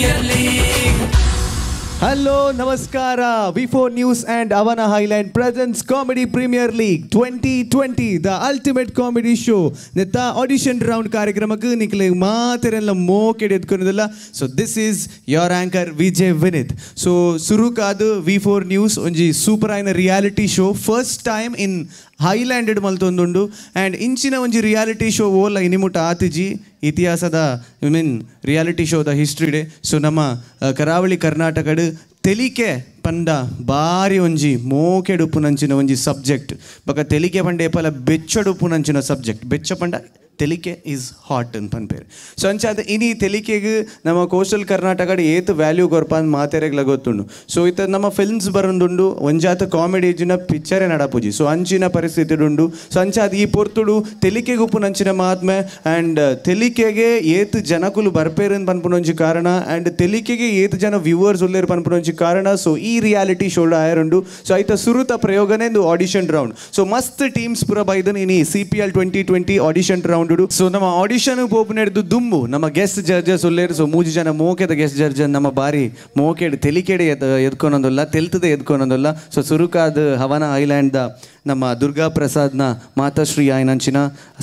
Premier League. Hello, Namaskara. V4 News and Avana Highland presents Comedy Premier League 2020, the ultimate comedy show. Netta audition round ಕಾರ್ಯಕ್ರಮಕ್ಕೆ ನಿಕಲೆ ಮಾತೆರೆಲ್ಲ ಮೋಕೆಡೆ ಎದ್ಕೊಂಡಲ್ಲ. So this is your anchor Vijay Vinith. So ಸುರುಕಾದ V4 News ಒಂಜಿ super ಆಯ್ನ reality show first time in ಹೈಲ್ಯಾಂಡೆಡ್ ಮಲ್ತೊಂದುಂಡು ಆ್ಯಂಡ್ ಇಂಚಿನ ಒಂಜಿ ರಿಯಾಲಿಟಿ ಶೋ ಓಲ್ಲ ಇನಿಮುಟ ಆತಿಜಿ ಇತಿಹಾಸದ ರಿಯಾಲಿಟಿ ಶೋದ ಹಿಸ್ಟ್ರಿ ಡೇ. ಸೊ ನಮ್ಮ ಕರಾವಳಿ ಕರ್ನಾಟಕಡ್ ತೆಲಿಕೆ ಪಂಡ ಬಾರಿ ಒಂಜಿ ಮೋಕೆಡುಪ್ಪು ನಂಚಿನ ಒಂಜಿ ಸಬ್ಜೆಕ್ಟ್ ಬೊಕ ತೆಲಿಕೆ ಪಂಡ ಏಪಲ ಬೆಚ್ಚಡುಪ್ಪು ನಂಚಿನ ಸಬ್ಜೆಕ್ಟ್ ಬೆಚ್ಚ ಪಂಡ ತೆಲಿಕೆ ಈಸ್ ಹಾಟ್ ಅಂತ ಪನ್ಪೇರು. ಸೊ ಅಂಚಾದ ಇನಿ ತೆಲಿಕೆಗೆ ನಮ್ಮ ಕೋಸ್ಟಲ್ ಕರ್ನಾಟಕಡ್ ಏತ್ ವ್ಯಾಲ್ಯೂ ಕೊರ್ಪಂದು ಮಾತೆರೆಗ್ಲ ಗೊತ್ತುಂಡು. ಸೊ ಇತ್ತ ನಮ್ಮ ಫಿಲ್ಮ್ಸ್ ಬರೋದುಂಡು ಒಂಜಾತ ಕಾಮಿಡಿ ಇಜ್ಜಿನ ಪಿಕ್ಚರೇ ನಡಪುಜಿ. ಸೊ ಅಂಚಿನ ಪರಿಸ್ಥಿತಿ ಉಂಡು. ಸೊ ಅಂಚಾದ ಈ ಪೊರ್ತುಡು ತೆಲಿಕೆಗೆ ಉಪ್ಪು ನಂಚಿನ ಮಹಾತ್ಮೆ ಆ್ಯಂಡ್ ತೆಲಿಕೆಗೆ ಏತ್ ಜನಕುಲು ಬರ್ಪೇರು ಅಂತ ಪನ್ಪುನೊಂಜಿ ಕಾರಣ ಆ್ಯಂಡ್ ತೆಲಿಕೆಗೆ ಏತ್ ಜನ ವ್ಯೂವರ್ಸ್ ಉಲ್ಲೇರು ಪನ್ಪುನೊಂಜಿ ಕಾರಣ. ಸೊ ಈ ರಿಯಾಲಿಟಿ ಶೋಡ್ ಆಯರುಂಡು. ಸೊ ಐತ ಸುರುತ ಪ್ರಯೋಗನೇ ಒಂದು ಆಡಿಷನ್ ರೌಂಡ್. ಸೊ ಮಸ್ತ್ ಟೀಮ್ಸ್ ಪೂರ ಬೈದನ್ ಇನಿ CPL 2020 ಆಡಿಷನ್ ರೌಂಡ್. ಸೊ ನಮ್ಮ ಆಡಿಷನ್ ಪೋಪುನೆಡ್ದು ದುಂಬು ನಮ್ಮ ಗೆಸ್ಟ್ ಜಡ್ಜಸ್ ಉಲ್ಲೇರು. ಸೊ ಮೂಜಿ ಜನ ಮೋಕೆದ ಗೆಸ್ಟ್ ಜಡ್ಜ್ ನಮ್ಮ ಬಾರಿ ಮೋಕೆಡ್ ತೆಲಿಕೆಡೆ ಎದ್ಕೊನೊಂದಲ್ಲ ತೆಲ್ತದೆ ಎದ್ಕೊನೊಂದಲ್ಲ. ಸೊ ಸುರುಕಾದ ಹವನ ಐಲ್ಯಾಂಡ್ದ ನಮ್ಮ ದುರ್ಗಾ ಪ್ರಸಾದ್ನ ಮಾತಾಶ್ರೀ ಆಯ್ನಂಚಿನ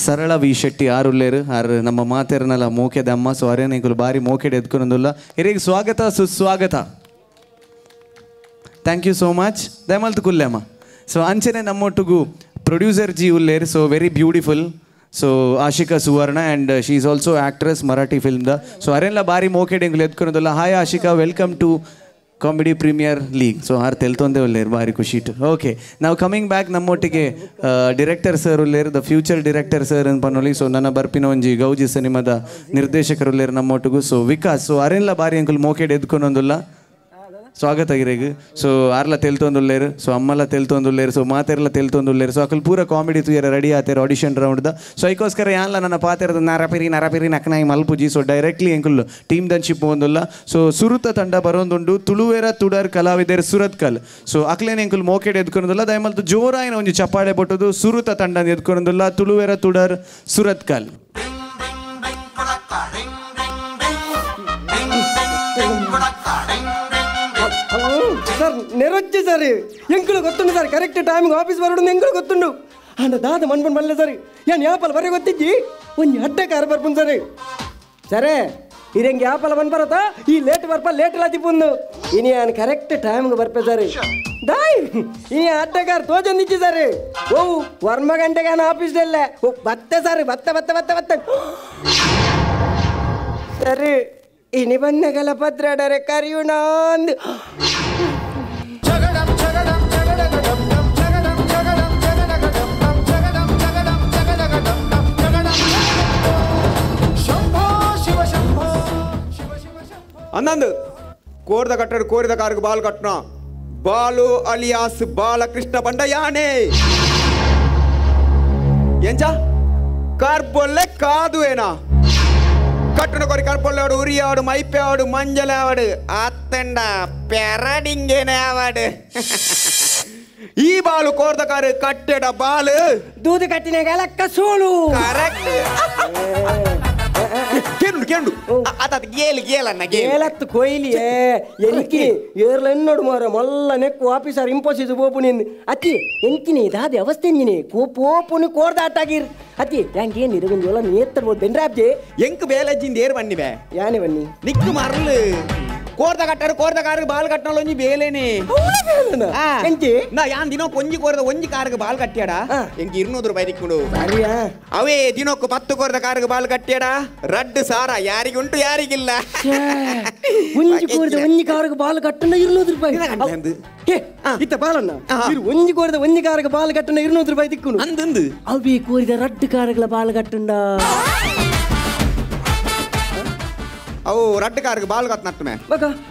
ಸರಳ ವಿ ಶೆಟ್ಟಿ ಆರುಲ್ಲೇರು ಆರು ನಮ್ಮ ಮಾತೆರನಲ್ಲ ಮೋಕೆದ ಅಮ್ಮ. ಸೊ ಅರೇನಿಗಳು ಬಾರಿ ಮೋಕೆಡ್ ಎದ್ಕೊನೊಂದಲ್ಲ. ಹಿರಿಗೆ ಸ್ವಾಗತ ಸುಸ್ವಾಗತ. Thank you so much. ದಯಮಲ್ತು ಕುಲ್ಲೆಮ್ಮ. ಸೊ ಅಂಚನೆ ನಮ್ಮೊಟ್ಟಿಗೂ ಪ್ರೊಡ್ಯೂಸರ್ ಜಿ ಉಲ್ಲೇರು. So very beautiful. So Ashika Suvarna and she is also actress Marathi ಫಿಲ್ಮ್ದ. ಸೊ ಅರೆಲ್ಲ ಬಾರಿ ಮೋಕೆಡ್ ಎಂಗ್ಲು ಎದ್ಕೊನೋದಲ್ಲ. Hi Ashika, welcome to comedy premier league. So ಆರು ತೆಲ್ತೊಂದೇ ಉಲ್ಲೇರು ಬಾರಿ ಖುಷಿಟ್ಟು. ಓಕೆ, ನಾವು ಕಮಿಂಗ್ ಬ್ಯಾಕ್ ನಮ್ಮೊಟ್ಟಿಗೆ ಡಿರೆಕ್ಟರ್ ಸರ್ ಉಲ್ಲೇರು, ದ ಫ್ಯೂಚರ್ ಡಿರೆಕ್ಟರ್ ಸರ್ ಅಂತ ಪನ್ನೋಲಿ. ಸೊ ನನ್ನ ಬರ್ಪಿನ ಒಂಜಿ ಗೌಜಿ ಸಿನಿಮಾದ ನಿರ್ದೇಶಕರು ಉಲ್ಲೇರು ನಮ್ಮೊಟ್ಟಿಗೂ. ಸೊ ವಿಕಾಸ್. ಸೊ ಅರೆಲ್ಲ ಬಾರಿ ಎಂಕುಲು ಮೋಕೆಡ್ ಎದ್ಕೊನೊಂದಿಲ್ಲ. ಸ್ವಾಗತ ಗಿರೆಗ್. ಸೊ ಆರ್ಲ ತೆಲ್ತೊಂದುಲ್ಲೇರು. ಸೊ ಅಮ್ಮಲ್ಲ ತೆಲ್ತೊಂದುಲ್ಲೇರು. ಸೊ ಮಾತೆರ್ಲ ತೆಲ್ತೊಂದುಲ್ಲೇರು. ಸೊ ಅಕಲ್ ಪೂರ ಕಾಮಿಡಿ ತುಯರ ರೆಡಿ ಆತೇರು ಆಡಿಷನ್ ರೌಂಡ್ದ. ಸೊ ಐಕೋಸ್ಕರ ಯಾನ್ಲ ನನ್ನ ಪಾತೆರದ ನರಪಿರಿ ನಕನಾಯಿ ಮಲ್ಪುಜಿ. ಸೊ ಡೈರೆಕ್ಟ್ಲಿ ಎಂಕುಲ್ ಟೀಮ್ ದನ್ಶಿಪ್ ಒಂದುಲ್ಲ. ಸೊ ಸುರುತ ತಂಡ ಬರೋದುಂಡು ತುಳುವೆರ ತುಡರ್ ಕಲಾವಿದರು ಸುರತ್ಕಲ್. ಸೊ ಅಕ್ಲೇನ್ ಎಂಕುಲ್ ಮೋಕೆಡ್ ಎದ್ಕೊನೋದಿಲ್ಲ. ದಯಮಲ್ತು ಜೋರಾಯಿನ ಒಂಜಿ ಚಪ್ಪಾಳೆ ಬೊಟ್ಟದು ಸುರುತ ತಂಡ ಎದ್ಕೊನೋದಿಲ್ಲ. ತುಳುವೆರ ತುಡರ್ ಸುರತ್ಕಲ್. సార్ నెరొచ్చి సార్ ఎంకులు గొత్తుండు సార్ కరెక్ట్ టైంకి ఆఫీస్ బరడు ఎంకులు గొత్తుండు అండ్ దాద మన్పన్ మళ్ళీ సార్ ఏನ್ యాపల ಬರೆ ಗೊತ್ತಿಜ್ಜಿ ಒಂದು ಅಡ್ಡ ಕಾರ್ ಬರ್ಪುನ್ ಸರಿ ಸరే ಇರಂಗೆ ಯಾಪಲ ಬಂದು ಬರತ್ತಾ ಈ ಲೇಟ್ ಬರ್ಪ ಲೇಟ್ ಎಲ್ಲ ತಿಪ್ಪುಂದು ಇನಿ ನಾನು ಕರೆಕ್ಟ್ ಟೈಮ್ಗೆ ಬರ್ಪೆ ಸರಿ ದಾಯ್ ಈ ಅಡ್ಡ ಕಾರ್ ತೋಜೊಂದಿಚ್ಚಿ ಸರಿ ಓ ವರ್ಮ ಗಂಟೆಗೆ ನಾನು ಆಫೀಸ್ದಲ್ಲೇ ಓ ಬತ್ತೆ ಸರಿ ಬತ್ತೆ ಸರಿ ಇನಿ ಬಂದಗಲ ಪತ್ರಡರೆ ಕರಿಯುಣ ಅಂದು ಅನ್ನಂದು ಕೋರ್ದ ಕಟ್ಟರು ಕೋರಿದ ಕಾರ್ಗೆ ಬಾಲ್ ಕಟ್ನ ಬಾಲು ಅಲಿಯಾಸ್ ಬಾಲಕೃಷ್ಣ ಬಂಡಯಾನೆ ಎಂಚ ಕಾರ್ಬೊಲ್ಲೆ ಕಾದು ಏನ ಕಟ್ಟಣ ಕೊರಿ ಕಾರ್ಬೊಲ್ಲೆ ಆಡು ಉರಿ ಆಡು ಮೈಪೆ ಆಡು ಮಂಜಲ ಆಡು ಅತ್ತಂಡ ಪೆರಡಿಂಗೇನೆ ಆವಾಡು ಈ ಬಾಲು ಕೋರ್ದ ಕಾರು ಕಟ್ಟೆಡ ಬಾಲು ದೂದು ಕಟ್ಟಿನ ಲೆಕ್ಕ ಸೋಳು ಕರೆಕ್ಟ್ ಕೇಂಡು ಅತ್ತ ಗೇಲನ್ನ ಗೇಲತ್ತು ಕೊಯ್ಲಿ ಎಂಕಿ ಏರ್ಲೆನ್ನೋಡು ಮಾರ ಮಲ್ಲ ನೆಕ್ಕು ಆಫೀಸರ್ ಇಂಪೋಸಿಸ್ ಪೋಪು ನಿಂದು ಅತ್ತಿ ಎಂಕಿನಿ ದಾದಿ ಅವಸ್ಥೆ ಎಂಜಿನಿ ಪೋಪುನಿ ಕೋರ್ದಾಟಾಗಿರ್ ಅತ್ತಿ ಯಾಂಗೆ ನಿರಗಂಜೋಲ ನೇತ್ತರ್ಬೋದು ಬೆಂಡ್ರಾಬ್ಜೆ ಎಂಕ್ ಬೇಲಜ್ಜಿಂದ ಏರ್ ಬನ್ನಿವೆ ಯಾನೆ ಬನ್ನಿ ನಿಕ್ಕು ಮರ್ಲು ಕೋರ್ದ ಕಟ್ಟರು ಕೋರ್ದ ಕಾರ್ಗೆ ಬಾಲ್ ಕಟ್ಟನಲ್ಲ ಒಂಜಿ ಬೇಲೇನೆ ಎಂಕಿ ನಾ ಯಾನ್ ದಿನ ಒಂಜಿ ಕೋರ್ದ ಒಂಜಿ ಕಾರ್ಗೆ ಬಾಲ್ ಕಟ್ಟ್ಯಾಡ ಎಂಕಿ 200 ರೂಪಾಯಿ ದಿಕ್ಕುಂಡು ಅವೇ ದಿನಕ್ಕೂ 10 ಕೋರ್ದ ಕಾರ್ಗೆ ಬಾಲ್ ಕಟ್ಟ್ಯಾಡ ರಡ್ಡು ಸಾರ ಯಾರಿಗುಂಟು ಯಾರಿಗಿಲ್ಲ ಒಂಜಿ ಕೋರ್ದ ಒಂಜಿ ಕಾರ್ಗೆ ಬಾಲ್ ಕಟ್ಟನ 200 ರೂಪಾಯಿ ಇತ್ತ ಬಾಲನ್ನ ಒಂಜಿ ಕೋರ್ದ ಒಂಜಿ ಕಾರ್ಗೆ ಬಾಲ್ ಕಟ್ಟನ 200 ರೂಪಾಯಿ ದಿಕ್ಕುಂಡು ಅಂದಂದು ಅವೇ ಕೋರಿದ ರಡ್ಡು ಕಾರ್ಗಳ ಬಾಲ್ ಕಟ್ಟಂಡ ಅವು ರಡ್ಡು ಕಾರ್ಗೆ ಬಾಲ್ ಕಟ್ನಟ್ಟುಮೆ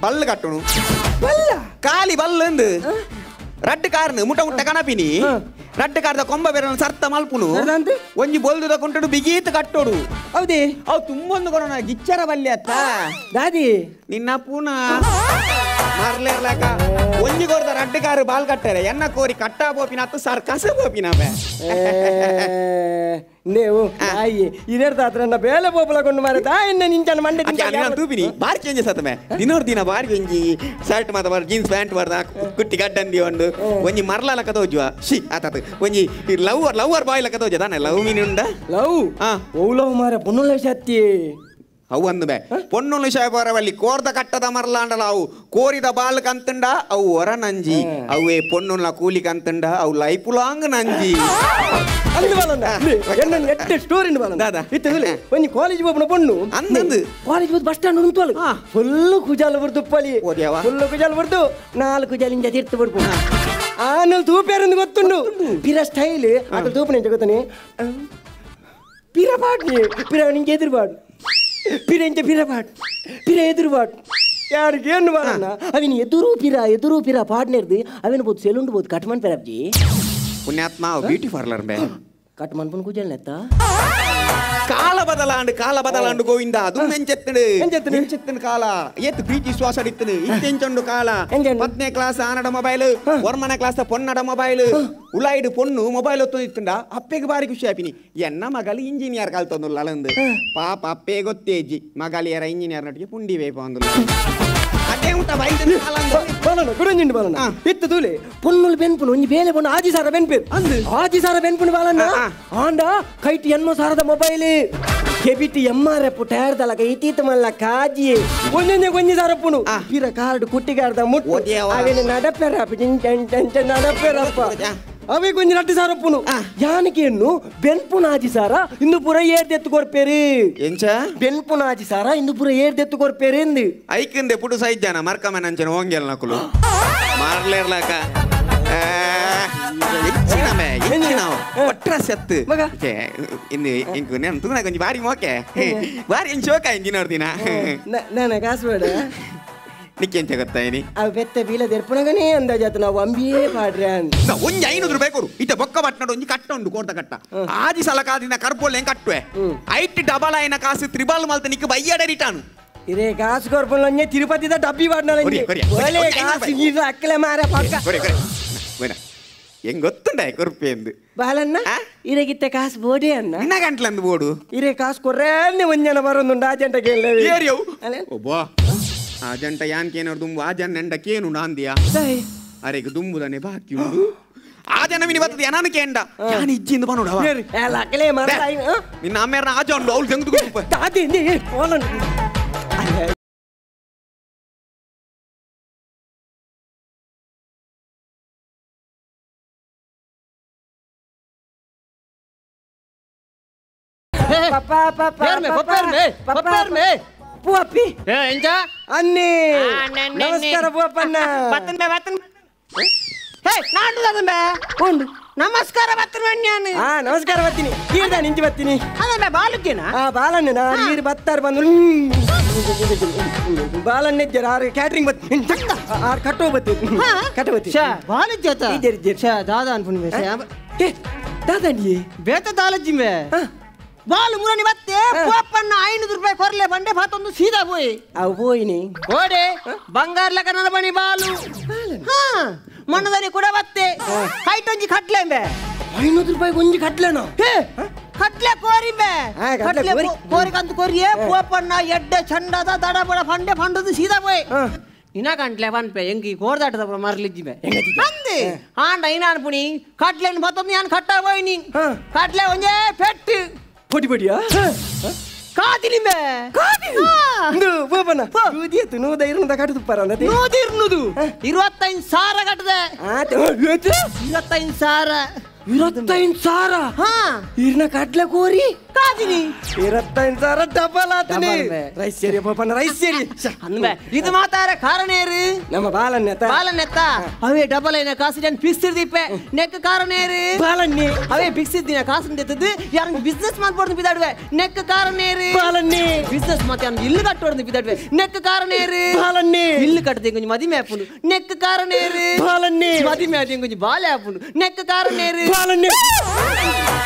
ಬಲ್ಲು ಕಟ್ಟುನು ಬಲ್ಲ ಕಾಲಿ ಬಲ್ಲು ಅಂದು ರಡ್ಡು ಕಾರ್ನು ಮುಟ ಮುಟ್ಟ ಕಣಪಿನಿ ರಡ್ಡು ಕಾರ್ದ ಕೊಂಬ ಬೇರೆ ಸರ್ತ ಮಲ್ಪುನು ಒಂಜಿ ಬೊಲ್ದುದ ಕೊಂಟಡು ಬಿಗೀತ್ ಕಟ್ಟೋಡು ಹೌದೇ ಅವು ತುಂಬೊಂದು ಕೊಡೋಣ ಗಿಚ್ಚರ ಬಲ್ಲೆ ಅತ್ತ ದಾದಿ ನಿನ್ನ ಪೂನ ಮಾರ್ಲೇರ್ಲಾಕ ಒಂಜಿ ಕೊರ್ದ ರಡ್ಡುಗಾರು ಬಾಲ್ ಕಟ್ಟಾರೆ ಎನ್ನ ಕೋರಿ ಕಟ್ಟಾ ಪೋಪಿನ ಹತ್ತು ಸರ್ ಕಸ ಪೋಪಿನ ನೀವು ಆಯಿ ಇದೇರ್ದ ಹತ್ರ ಬೇಲೆ ಪೋಪಲಗೊಂಡು ಮಾರತ ಇನ್ನ ನಿಂಚನ ಮಂಡೆ ತೂಪಿನಿ ಬಾರಿ ಚೇಂಜಸ್ ಆತಮೆ ದಿನೋರ್ ದಿನ ಬಾರಿ ಒಂಜಿ ಶರ್ಟ್ ಮಾತ ಬಾರ್ ಜೀನ್ಸ್ ಪ್ಯಾಂಟ್ ಬಾರ್ದ ಕುಟ್ಟಿ ಗಡ್ಡಂದಿ ಒಂದು ಒಂಜಿ ಮರ್ಲ ಲಕ್ಕ ತೋಜುವ ಶಿ ಆತ ಒಂಜಿ ಲವರ್ ಬಾಯ್ ಲಕ್ಕ ತೋಜ ತಾನೆ ಲವ್ ಮೀನ್ ಉಂಡ ಲವ್ ಓ ಲವ್ ಮಾರ ಪೊನ್ನುಲ ಸತ್ತಿ ಅವು ಅಂದು ಬೇ ಪೊನ್ನುಲು ಶಾಪರವಲ್ಲಿ ಕೋರ್ದ ಕಟ್ಟದ ಮರ್ಲಾಂಡಲ ಅವು ಕೋರಿದ ಬಾಲ್ ಕಂತಂಡ ಅವು ಹೊರ ನಂಜಿ ಅವೇ ಪೊನ್ನುಲ ಕೂಲಿ ಕಂತಂಡ ಅವು ಲೈಫ್ ಲಾಂಗ್ ನಂಜಿ ಸ್ಟೋರಿ ಒಂಜಿ ಕಾಲೇಜ್ ಹೋಗ್ನ ಪೊಣ್ಣು ಅಂದಂದು ಕಾಲೇಜ್ ಬಸ್ ಸ್ಟ್ಯಾಂಡ್ ಉಂಟು ಫುಲ್ ಕುಜಾಲ ಬರ್ದು ಉಪ್ಪಲಿ ಫುಲ್ ಕುಜಾಲ ಬರ್ದು 4 ಜಲಿಂಜ ತೀರ್ಥ ಬರ್ಪು ಆನಲ್ ತೂಪೇರಂದು ಗೊತ್ತುಂಡು ಪಿರ ಸ್ಟೈಲ್ ಅದ್ರ ತೂಪು ನಿಂಚ ಗೊತ್ತಾನೆ ಪಿರ ಪಾಡ್ನಿ ಪಿರ ನಿಂಗೆ ಎದುರುಬಾಡು ಪಿರ ಇಂಚ ಪಿರ ಪಾಡ್ ಪಿರ ಎದುರುಬಾಡು ಯಾರಿಗೆ ಏನು ಬಾಳಣ್ಣ ಅವಿನ ಎದುರು ಪಿರ ಪಾಡ್ನೇರ್ದು ಅವೇನು ಬೋದು ಸೆಲುಂಡು ಬೋದು ಕಟ್ಮನ್ ಪೆರಬ್ಜಿ ಪುಣ್ಯಾತ್ಮ ಬ್ಯೂಟಿ ಪಾರ್ಲರ್ ಬೇ ಕಟ್ಮನ್ ಪುನ್ ಕುಜಲ್ ನೆತ್ತ ಕಾಲ ಬದಲಾಂಡು ಗೋವಿಂದ ಅದು ಎಂಚೆತ್ತನು ಕಾಲ ಎತ್ತು ಪ್ರೀತಿ ಶ್ವಾಸ ಅಡಿತ್ತನು ಇಂತೆಂಚೊಂಡು ಕಾಲ 10ನೇ ಕ್ಲಾಸ್ ಆನಡ ಮೊಬೈಲ್ ವರ್ಮನ ಕ್ಲಾಸ್ ಪೊನ್ನಡ ಮೊಬೈಲ್ ಉಲಾಯಿಡು ಪೊಣ್ಣು ಮೊಬೈಲ್ ಒತ್ತು ಇತ್ತುಂಡ ಅಪ್ಪೆಗೆ ಬಾರಿ ಖುಷಿ ಆಪಿನಿ ಎನ್ನ ಮಗಳು ಇಂಜಿನಿಯರ್ ಕಲ್ತೊಂದು ಅಲಂದು ಪಾಪ ಅಪ್ಪೆ ಗೊತ್ತೇಜಿ ಮಗಳಿಯರ ಇಂಜಿನಿಯರ್ ನಟಿಗೆ ಪುಂಡಿ ವೇಪ ಒಂದು ಅದೇ ಊಟ ಕುಡಂಜಿಂಡು ಬಾಲಣ್ಣ ಇತ್ತು ತೂಲೆ ಪೊನ್ನುಲು ಬೆನ್ಪುನು ಒಂಜಿ ಬೇಲೆ ಪೊಣ್ಣು ಆಜಿ ಸಾರ ಬೆನ್ಪೇರು ಆಜಿ ಸಾರ ಬೆನ್ಪುನು ಬಾಲಣ್ಣ ಆಂಡ ಕೈಟ್ ಎನ್ಮೋ ಸಾರದ ಮೊಬೈಲ್ ಕೆಬಿಟಿ ಎಮ್ಮಾರೆಪ್ಪು ಟೈರ್ ದಲಕ ಇತೀತ ಮಲ್ಲ ಕಾಜಿ ಒಂಜೊಂಜೆ ಸಾರಪ್ಪುನು ಪಿರ ಕಾರ್ಡ್ ಕುಟ್ಟಿಗಾರ್ದ ಮುಟ್ಟು ಅವೇನು ನಡಪೆರಪ್ಪ ನಡಪೆರಪ್ಪ ಅವೇ ಕೊಂಚ ರಟ್ಟು ಸಾರಪ್ಪುನು ಯಾನಿಕೆಯನ್ನು ಬೆನ್ಪುನಾಜಿ ಸಾರ ಇಂದು ಪೂರ ಏರ್ದೆತ್ತು ಕೊರ್ಪೇರು ಎಂಚ ಬೆನ್ಪುನಾಜಿ ಸಾರ ಇಂದು ಪೂರ ಏರ್ದೆತ್ತು ಕೊರ್ಪೇರು ಎಂದು ಐಕಂದೆ ಪುಡು ಸೈಜ್ ಜನ ಮರ್ಕಮೆ ನಂಚನ ಹೋಂಗೆಲ್ ನಕುಲು ಮಾರ್ಲೇರ್ಲಾಕ ಸತ್ತು ಇಂದು ಇಂಕು ನಾನು ತೂನ ಕೊಂಚ ಬಾರಿ ಮೋಕೆ ಬಾರಿ ಎಂಚ ಶೋಕ ಇಂಜಿನವ್ರ ದಿನ ನಾನು ಕಾಸು ಬೇಡ ನಿಕ್ಕೆಂಚ ಗೊತ್ತಾಯಿನಿ ಅವು ಬೆತ್ತ ಬೀಲದ ಎರ್ಪುಣಗನೇ ಅಂದಾಜಾತ ನಾವು ಅಂಬಿಯೇ ಪಾಡ್ರೆ ಅಂತ ಒಂಜಿ 500 ರೂಪಾಯಿ ಕೊಡು ಇತ್ತ ಬೊಕ್ಕ ಬಟ್ನಡು ಒಂಜಿ ಕಟ್ಟ ಉಂಡು ಕೋರ್ದ ಕಟ್ಟ ಆಜಿ ಸಲ ಕಾದಿನ ಕರ್ಪೊಲ್ಲೆ ಕಟ್ಟುವೆ ಐಟ್ ಡಬಲ್ ಆಯ್ನ ಕಾಸು ತ್ರಿಬಲ್ ಮಲ್ತ ನಿಕ್ಕ ಬಯ್ಯಡ ರಿಟರ್ನ್ ಇರೇ ಕಾಸು ಕೊರ್ಪೊಲ್ಲ ತಿರುಪತಿದ ಡಬ್ಬಿ ಬಾಡ್ನಲ್ಲ ಒಳ್ಳೆ ಕಾಸು ಇದು ಅಕ್ಕಲೆ ಮಾರ ಪಕ್ಕ ಹೆಂಗ್ ಗೊತ್ತುಂಡ ಕೊರ್ಪೆ ಎಂದು ಬಾಲಣ್ಣ ಇರಗಿತ್ತ ಕಾಸು ಬೋಡೆ ಅನ್ನ ಇನ್ನ ಗಂಟ್ಲಂದು ಬೋಡು ಇರೇ ಕಾಸು ಕೊರ್ರೇನೆ ಒಂಜನ ಬರೋದುಂಡು ಆ ಜಂಟ ಕೇಳಿ ಏರಿಯವು ಒಬ್ಬ ಆ ಜಂಟ ಯಾನ್ಕೇನವ್ರು ದುಂಬು ಆ ಜನ ಎಂಡ ಕೇನು ನಾಂದಿಯಾ ಅರೆಗೆ ದುಂಬುದನೆ ಬಾಕಿ ಉಂಡು ಆ ಜನ ಮಿನಿ ಬರ್ತದೆ ಯಾನು ಕೇಂಡ ಯಾನು ಇಜ್ಜಿಂದ ಬನ್ನೋಡ ನಿನ್ನ ಅಮ್ಮೇರ್ನ ಆಜ ಉಂಡು ಅವ್ಳು ತೆಗೆದು ಪುಪ್ಪಿ ಅನ್ನಿ ನಮಸ್ಕಾರ ಪುಪ್ಪಣ್ಣ ನಮಸ್ಕಾರ ಬರ್ತೀನಿ ನಮಸ್ಕಾರ ಬರ್ತೀನಿ ಈಗ ನಿಂತು ಬರ್ತೀನಿ ಬಾಲಕ್ಕೇನಾ ಬಾಲಣ್ಣ ನೀರು ಬತ್ತಾರ ಬಂದು ಬಾಲಣ್ಣ ಕ್ಯಾಟ್ರಿಂಗ್ ಬರ್ತೀನಿ ಕಟ್ಟೋ ಬರ್ತೀನಿ ಕಟ್ಟ ಬರ್ತೀನಿ ದಾದಾ ಅನ್ಪುಣಿ ದಾದಾ ಬೇತ ದಾಲಜ್ಜಿ ಮೇ ಬಾಲು ಮುರನಿ ಬತ್ತೆ ಪಪ್ಪನ್ನ 500 ರೂಪಾಯಿ ಕೊರ್ಲೆ ಬಂಡೆ ಭಾತೊಂದು ಸೀದಾ ಹೋಯ್ ಅವು ಹೋಯ್ನಿ ಓಡೆ ಬಂಗಾರ ಲಕ ನನ್ನ ಬಣಿ ಬಾಲು ಮಣ್ಣದಲ್ಲಿ ಕೂಡ ಬತ್ತೆ ಕೈಟೊಂಜಿ ಕಟ್ಲೆ ಬೇ 500 ರೂಪಾಯಿ ಒಂಜಿ ಕಟ್ಲೆನೋ ಕಟ್ಲೆ ಕೋರಿ ಬೇ ಕೋರಿ ಕಂತು ಕೋರಿಯೇ ಪಪ್ಪನ್ನ ಎಡ್ಡೆ ಚಂಡದ ದಡ ಬಡ ಫಂಡೆ ಫಂಡದು ಸೀದಾ ಹೋಯ್ ಇನ್ನ ಗಂಟ್ಲೆ ಬನ್ಪೆ ಎಂಗಿ ಕೋರ್ದಾಟದ ಮರ್ಲಿಜ್ಜಿಬೆ ಅಂದೆ ಆಂಡ ಐನಾನ್ ಪುಣಿ ಕಟ್ಲೆನ್ ಭಾತೊಂದು ಯಾನ್ ಕಟ್ಟ ಹೋಯ್ನಿ ಕಟ್ಲೆ ಒಂಜೇ ಪೆಟ್ಟು ಪೊಡಿ ಪೊಡಿಯಾ ಕಾದಿನಿಂಬೆ ಕಾದಿ ಬೋಪನ ಊದಿಯತ್ತು 150 ಕಟ್ಟದು ಪರಂದ 25 ಸಾವಿರ ಕಟ್ಟದೆ 25 ಸಾವಿರ 25 ಸಾವಿರ ಇರ್ನ ಕಟ್ಲೆ ಕೋರಿ ಕಾದಿನಿ 25 ಸಾವಿರ ಡಬಲ್ ಆತನಿ ರೈಸ್ ಸೇರಿ ಬೋಪನ ರೈಸ್ ಸೇರಿ ಅಂಬೆ ಇದು ಮಾತಾರ ಕಾರಣ ಏರು ನಮ್ಮ ಬಾಲನ್ನೆತ್ತ ಅವೇ ಡಬಲ್ ಐನ ಕಾಸು ಜನ ಫಿಕ್ಸ್ ಇರ್ದಿಪ್ಪೆ ನೆಕ್ ಕಾರಣ ಏರು ಬಾಲನ್ನಿ ಅವೇ ಫಿಕ್ಸ್ ಇದ್ದಿನ ಕಾಸು ತೆತ್ತದು ಯಾರು ಬಿಸ್ನೆಸ್ ಮಾಡ್ಬೋದು ಬಿದಾಡುವೆ ನೆಕ್ ಕಾರಣ ಏರು ಬಾಲನ್ನಿ ಬಿಸ್ನೆಸ್ ಮತ್ತೆ ಇಲ್ಲು ಕಟ್ಟೋದು ಬಿದಾಡುವೆ ನೆಕ್ ಕಾರಣ ಏರು ಬಾಲನ್ನಿ ಇಲ್ಲು ಕಟ್ಟದೆ ಕೊಂಚ ಮದಿಮೆ ಆಪುಂಡು ನೆಕ್ ಕಾರಣ ಏರು ಬಾಲನ್ನಿ ಮದಿಮೆ ಆದಿ ಕೊಂಚ ಬಾಲೆ ಆಪುಂಡು ನೆಕ್ ಕಾರಣ ಏರು ಬಾಲನ್ನಿ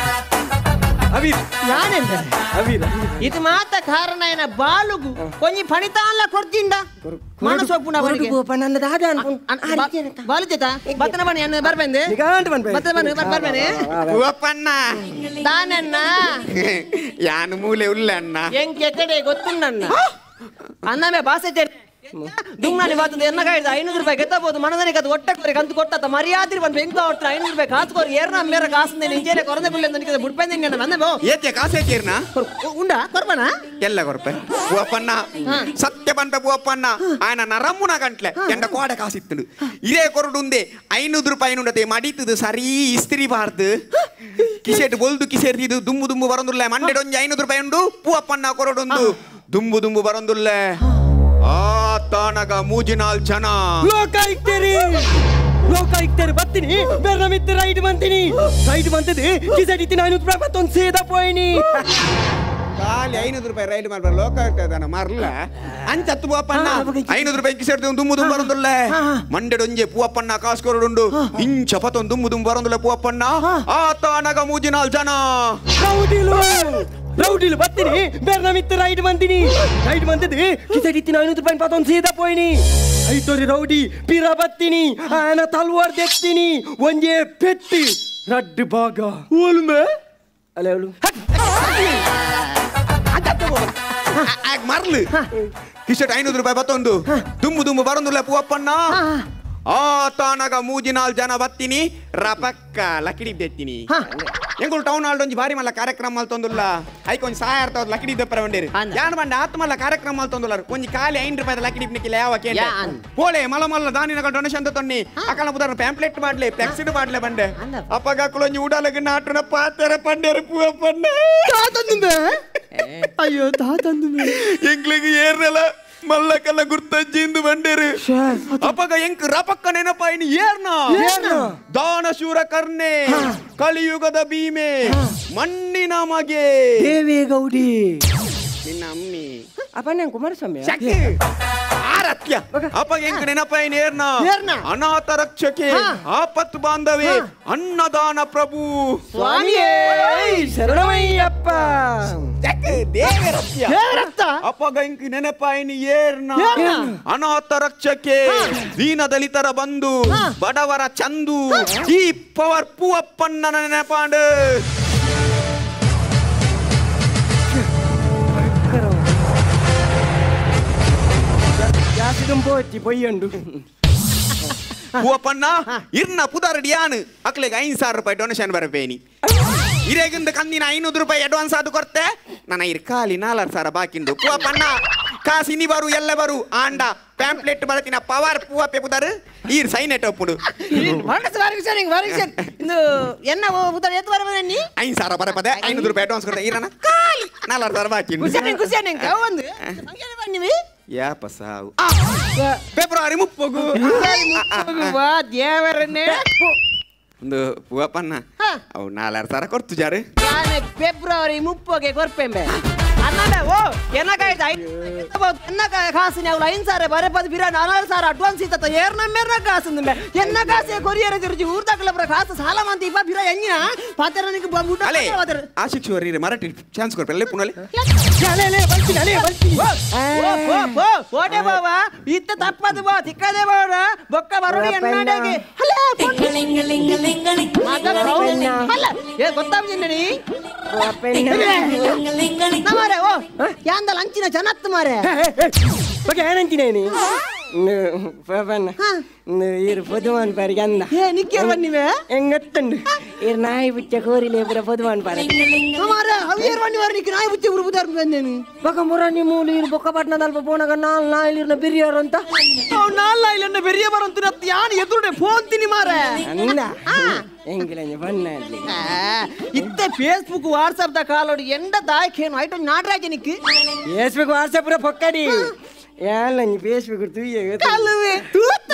ಅವೀರ್ ಯಾನೆಂದ ಅವೀರ್ ಇದು ಮಾತ ಕಾರಣ ಏನ ಬಾಳುಗು ಕೊಂಚ ಪಣಿತಾನ್ಲ ಕೊಡ್ತಿಂಡ ಮನಸೊಪ್ಪುನ ಅವರಿಗೆ ನನ್ನ ದಾದ ಬಾಳುತ್ತೇತ ಬತ್ತನ ಬನ್ನಿ ಅನ್ನ ಬರ್ಬಂದೆ ಬತ್ತನ ಬನ್ನಿ ಬರ್ಬೇನೆ ಪೂವಪ್ಪಣ್ಣ ತಾನನ್ನ ಯಾನು ಮೂಲೆ ಉಳ್ಳ ಅಣ್ಣ ಎಂಕೆ ಕಡೆ ಗೊತ್ತುಂಡಣ್ಣ ಅನ್ನಮೇ ಭಾಷೆ ದುಮ್ನಾನಿ ಬಾತಂದು ಎನ್ನ ಕಾಯ್ದು 500 ರೂಪಾಯಿ ಗೆತ್ತಬಹುದು ಮನದನಿಗೆ ಅದು ಒಟ್ಟೆ ಕೊರಿ ಕಂತು ಕೊಟ್ಟ ಮರ್ಯಾದಿರಿ ಬಂದು ಬೆಂಕ ಹೊಟ್ಟ 500 ರೂಪಾಯಿ ಕಾಸ್ಕೋರಿ ಏರ್ನ ಮೇರ ಕಾಸು ಇಂಜೇನೆ ಕೊರದೆ ಗುಳ್ಳೆ ನನಗೆ ಬುಡ್ಪಂದೆ ಬಂದೆ ಬೋ ಏತೆ ಕಾಸೆ ಕೇರ್ನ ಉಂಡ ಕೊರ್ಬನ ಎಲ್ಲ ಕೊರ್ಪೆ ಪೂವಪ್ಪಣ್ಣ ಸತ್ಯ ಬಂದ ಪೂವಪ್ಪಣ್ಣ ఆయన ನರಮ್ಮುನ ಗಂಟ್ಲೆ ಎಂಡ ಕೋಡೆ ಕಾಸಿತ್ತು ಇದೇ ಕೊರಡುಂದೆ 500 ರೂಪಾಯಿ ನುಂಡತೆ ಮಡಿತದು ಸರಿ ಇಸ್ತ್ರಿ ಬಾರ್ದು ಕಿಸೆಟ್ ಬೊಲ್ದು ಕಿಸೆರ್ದಿದು ದುಮ್ಮು ದುಮ್ಮು ಬರಂದುಲ್ಲ ಮಂಡೆ ಒಂಜಿ 500 ರೂಪಾಯಿ ಉಂಡು ಪೂವಪ್ಪಣ್ಣ ಕೊರಡೊಂದು ದುಮ್ಮು ದುಮ್ಮು ಬರಂದುಲ್ಲ ತಾನಗ ಮೂಜಿನಾಲ್ ಜನ ಲೋಕಾಯುಕ್ತರು ಬರ್ತೀನಿ ಬೇರೆ ಮಿತ್ರ ರೈಟ್ ಬಂತೀನಿ ರೈಟ್ ಬಂತದೆ ಕಿಸಡಿತಿ 500 ರೂಪಾಯಿ ಮತ್ತೊಂದು ಸೇದ ಪೋಯಿನಿ ಖಾಲಿ 500 ರೂಪಾಯಿ ರೈಡ್ ಮಾಡ್ಬಾರ ಲೋಕಾಯುಕ್ತ ಮರ್ಲ ಅಂಚತ್ತು ಪೂವಪ್ಪಣ್ಣ 500 ರೂಪಾಯಿ ಕಿಸೆಡ್ದು ದುಮ್ಮು ದುಮ್ಮು ಬರಂದುಲ್ಲ ಮಂಡೆಡೊಂಜೆ ಪೂವಪ್ಪಣ್ಣ ಕಾಸ್ಕೊರಡುಂಡು ಇಂಚ ಪತ್ತೊಂದು ದುಮ್ಮು ದುಮ್ಮು ಬರಂದುಲ್ಲ ಪೂವಪ್ಪಣ್ಣ ತಾನಗ ಮೂಜಿನಾಲ್ ಜನ ರೌಡಿಲು ಬರ್ತೀನಿ ಬೇರೆ ಮಿತ್ರ ರೈಟ್ ಬಂತೀನಿ ರೈಟ್ ಬಂತದೆ ಕಿಸಡಿತಿ 500 ರೂಪಾಯಿ ಮತ್ತೊಂದು ಸೇದ ಪೋಯಿನಿ ಐತೋರಿ ರೌಡಿ ಪಿರ ಬತ್ತೀನಿ ಆನ ತಲ್ವಾರ್ ದೆಕ್ತೀನಿ ಒಂಜೆ ಪೆಟ್ಟಿ ರಡ್ಡು ಭಾಗ ಓಲ್ಮೆ ಅಲ್ಲ ಅವಳು ಮರ್ಲು ಕಿಸೆಟ್ 500 ರೂಪಾಯಿ ಬತ್ತೊಂದು ದುಮ್ಮು ದುಮ್ಮು ಬರಂದುಲ್ಲ ಪೂವಪ್ಪಣ್ಣ ತಾನಗ ಮೂಜಿನಾಲ್ ಜನ ಬತ್ತೀನಿ ರಪಕ್ಕ ಲಕಿಡಿ ದೆತ್ತೀನಿ ಎಂಗುಳು ಟೌನ್ ಹಾಲ್ ಒಂಜಿ ಬಾರಿ ಮಲ್ಲ ಕಾರ್ಯಕ್ರಮ ಮಲ್ತೊಂದುಲ್ಲ ಐಕೊಂಜಿ ಸಹಾಯ ಅರ್ಥ ಲಕಿಡಿ ದಪ್ಪರ ಬಂಡೇರು ಯಾನ್ ಬಂಡೆ ಆತ್ ಮಲ್ಲ ಕಾರ್ಯಕ್ರಮ ಮಲ್ತೊಂದುಲ್ಲ ಒಂಜಿ ಖಾಲಿ 5 ರೂಪಾಯಿ ಲಕಿಡಿ ನಿಕ್ಕಿಲ್ಲ ಯಾವ ಕೇಳ ಪೋಳೆ ಮಲ ಮಲ್ಲ ದಾನಿನ ಡೊನೇಷನ್ ತೊನ್ನಿ ಅಕಲ ಬುದರ ಪ್ಯಾಂಪ್ಲೆಟ್ ಮಾಡ್ಲೆ ಫ್ಲೆಕ್ಸಿಡ್ ಮಾಡ್ಲೆ ಬಂಡೆ ಅಪ್ಪಗ ಕುಳೊಂಜಿ ಉಡಲಗ ನಾಟುನ ಪಾತರ ಪಂಡೇರು ಪೂವಪ್ಪಣ್ಣ ಅಯ್ಯೋ ತಾತಂದು ಎಂಗ್ಲಿಗೆ ಏರ್ನಲ್ಲ ಮಲ್ಲಕಲ್ಲ ಗುರ್ತಜ್ಜಿಂದು ಬಂಡೇರು ಅಪ್ಪಗ ಎಂಕ್ ರಪಕ್ಕ ನೆನಪಾಯಿನಿ ಏರ್ನ ದಾನ ಶೂರ ಕರ್ಣೆ ಕಲಿಯುಗದ ಭೀಮೆ ಮಣ್ಣಿನ ಮಗೆ ದೇವೇಗೌಡಿ ನಿನ್ನ ಅಮ್ಮಿ ಅಪ್ಪ ನಾನು ಕುಮಾರಸ್ವಾಮಿ ಆರತ್ಯ ಅಪ್ಪಗ ಎಂಕ್ ನೆನಪಾಯಿನಿ ಏರ್ನ ಅನಾಥ ರಕ್ಷಕೆ ಆಪತ್ತು ಬಾಂಧವೆ ಅನ್ನದಾನ ಪ್ರಭು ಸ್ವಾಮಿಯೇ ಶರಣಮಯ್ಯಪ್ಪ ಅಪ್ಪಗ ಎಂಕ್ ನೆನಪಾಯಿನಿ ಏರ್ನ ಅನಾಥ ರಕ್ಷಕೆ ದೀನ ದಲಿತರ ಬಂಧು ಬಡವರ ಚಂದು ಈ ಪವರ್ ಪೂವಪ್ಪಣ್ಣ ನೆನಪಾಂಡು പോറ്റി പൊയ്യുണ്ട് ಪೂವಪ್ಪಣ್ಣ ಇರ್ನ ಪುದರ್ಡಿಯಾನು ಅಕ್ಲೆಗೆ 5,000 ರೂಪಾಯಿ ಡೊನೇಷನ್ ಬರಬೇನಿ ಇರೇಗಿಂದ ಕಂದಿನ 500 ರೂಪಾಯಿ ಅಡ್ವಾನ್ಸ್ ಆದು ಕೊಡ್ತೆ ನನ್ನ ಇರ್ಕಾಲಿ 4,000 ಬಾಕಿಂದು ಪೂವಪ್ಪಣ್ಣ ಕಾಸಿನಿ ಬರು ಎಲ್ಲ ಬರು ಆಂಡ ಪ್ಯಾಂಪ್ಲೆಟ್ ಬರತಿನ ಪವರ್ ಪೂವಪ್ಪೆ ಪುದರ್ ಈರ್ ಸೈನೆಟ್ ಒಪ್ಪುಡು ಇಂದು ಎನ್ನ ಪುದರ್ ಎತ್ತು ಬರಬನ್ನಿ 5,000 ಬರಪದೆ 500 ರೂಪಾಯಿ ಅಡ್ವಾನ್ಸ್ ಕೊಡ್ತೆ ಈರನ ಕಾಲಿ 4,000 ಬಾಕಿಂದು ಖುಷಿ ಒಂದು ಬನ್ನಿವಿ ಯಾಪ ಸಾವು ಫೆಬ್ರವರಿ 30 ದೇವರನ್ನೇ ಒಂದು ಪೂವಪ್ಪಣ್ಣ ಅವು 4,000 ಕೊಡ್ತು ಜಾರು ಫೆಬ್ರವರಿ 30ಗೆ ಕೊರ್ಪೆಂಬೆ ಅನ್ನದ ಓ ಎನ್ನಕಾಯ್ತು ಎನ್ನಕಾಯ ಕಾಸಿನ ಅವಳು 5,000 ಬರಪದ ಬಿರ 4,000 ಅಡ್ವಾನ್ಸ್ ಇತ್ತ ಏರ್ ನಮ್ಮೇರ್ನ ಕಾಸು ಎನ್ನ ಕಾಸೆ ಕೊರಿಯರ ತಿರುಚಿ ಊರ್ದಾಕಲ ಬರ ಕಾಸು ಸಾಲ ಮಂತಿ ಇಪ್ಪ ಬಿರ ಎಂಗಿನ ಪಾತರನಿಗೆ ಅಲೆ ಆಶಿಕ್ಷುವರಿ ಮರಾಠಿ ಚಾನ್ಸ್ ಕೊಡ್ಪೆ ಪುನಲೆ ಓಟೆ ಬಾವ ಇತ್ತ ತಪ್ಪದು ಬಾ ತಿಕ್ಕದೆ ಬಾವ ಬೊಕ್ಕ ಬರೋಡಿ ಎನ್ನಡೆಗೆ ಗೊತ್ತಾಗ್ತೀನಿ ಓ ಯಾಂದ ಲಂಚಿನ ಜನತ್ತು ಮಾರೆ ಬಗ್ಗೆ ಏನಂತೀನಿ ಇರು ಪೊದುವಾನ್ ಪಾರಿಗೆ ಅಂದ ನಿಕ್ಕೆ ಬನ್ನಿವೆ ಹೆಂಗತ್ತಂಡು ಇರು ನಾಯಿ ಬಿಚ್ಚ ಕೋರಿಲೆ ಪುರ ಪೊದುವಾನ್ ಪಾರೆ ಅವಿಯರ್ ಬನ್ನಿ ವಾರ ನಿಕ್ಕೆ ನಾಯಿ ಬಿಚ್ಚ ಪುರ ಪುದಾರ್ ಬಂದೇನು ಬೊಕ್ಕ ಮುರಾನಿ ಮೂಲು ಇರು ಬೊಕ್ಕ ಪಟ್ನದಲ್ಪ ಪೋಣಗ 4 ನಾಯಿಲಿರ್ನ ಬೆರಿಯರು ಅಂತ 4 ನಾಯಿಲಿರ್ನ ಬೆರಿಯ ಬರಂತ ಯಾನ್ ಎದುರುಡೆ ಫೋನ್ ತಿನಿ ಮಾರೆ ಅಂದ ಹೆಂಗಿಲ್ಲ ಬಣ್ಣ ಇತ್ತೆ ಫೇಸ್ಬುಕ್ ವಾಟ್ಸಪ್ ದ ಕಾಲೋಡಿ ಎಂಡ ದಾಯಕೇನು ಐಟು ನಾಟರಾಜ ನಿಕ್ಕೆ ಫೇಸ್ಬುಕ್ ವಾಟ್ಸಪ್ ಪುರ ಪೊಕ್ಕಡಿ ಯಾಲ ಫೇಸ್ಬುಕ್ ತುಯ್ಯ ಕಲ್ಲುವೆ ತೂತ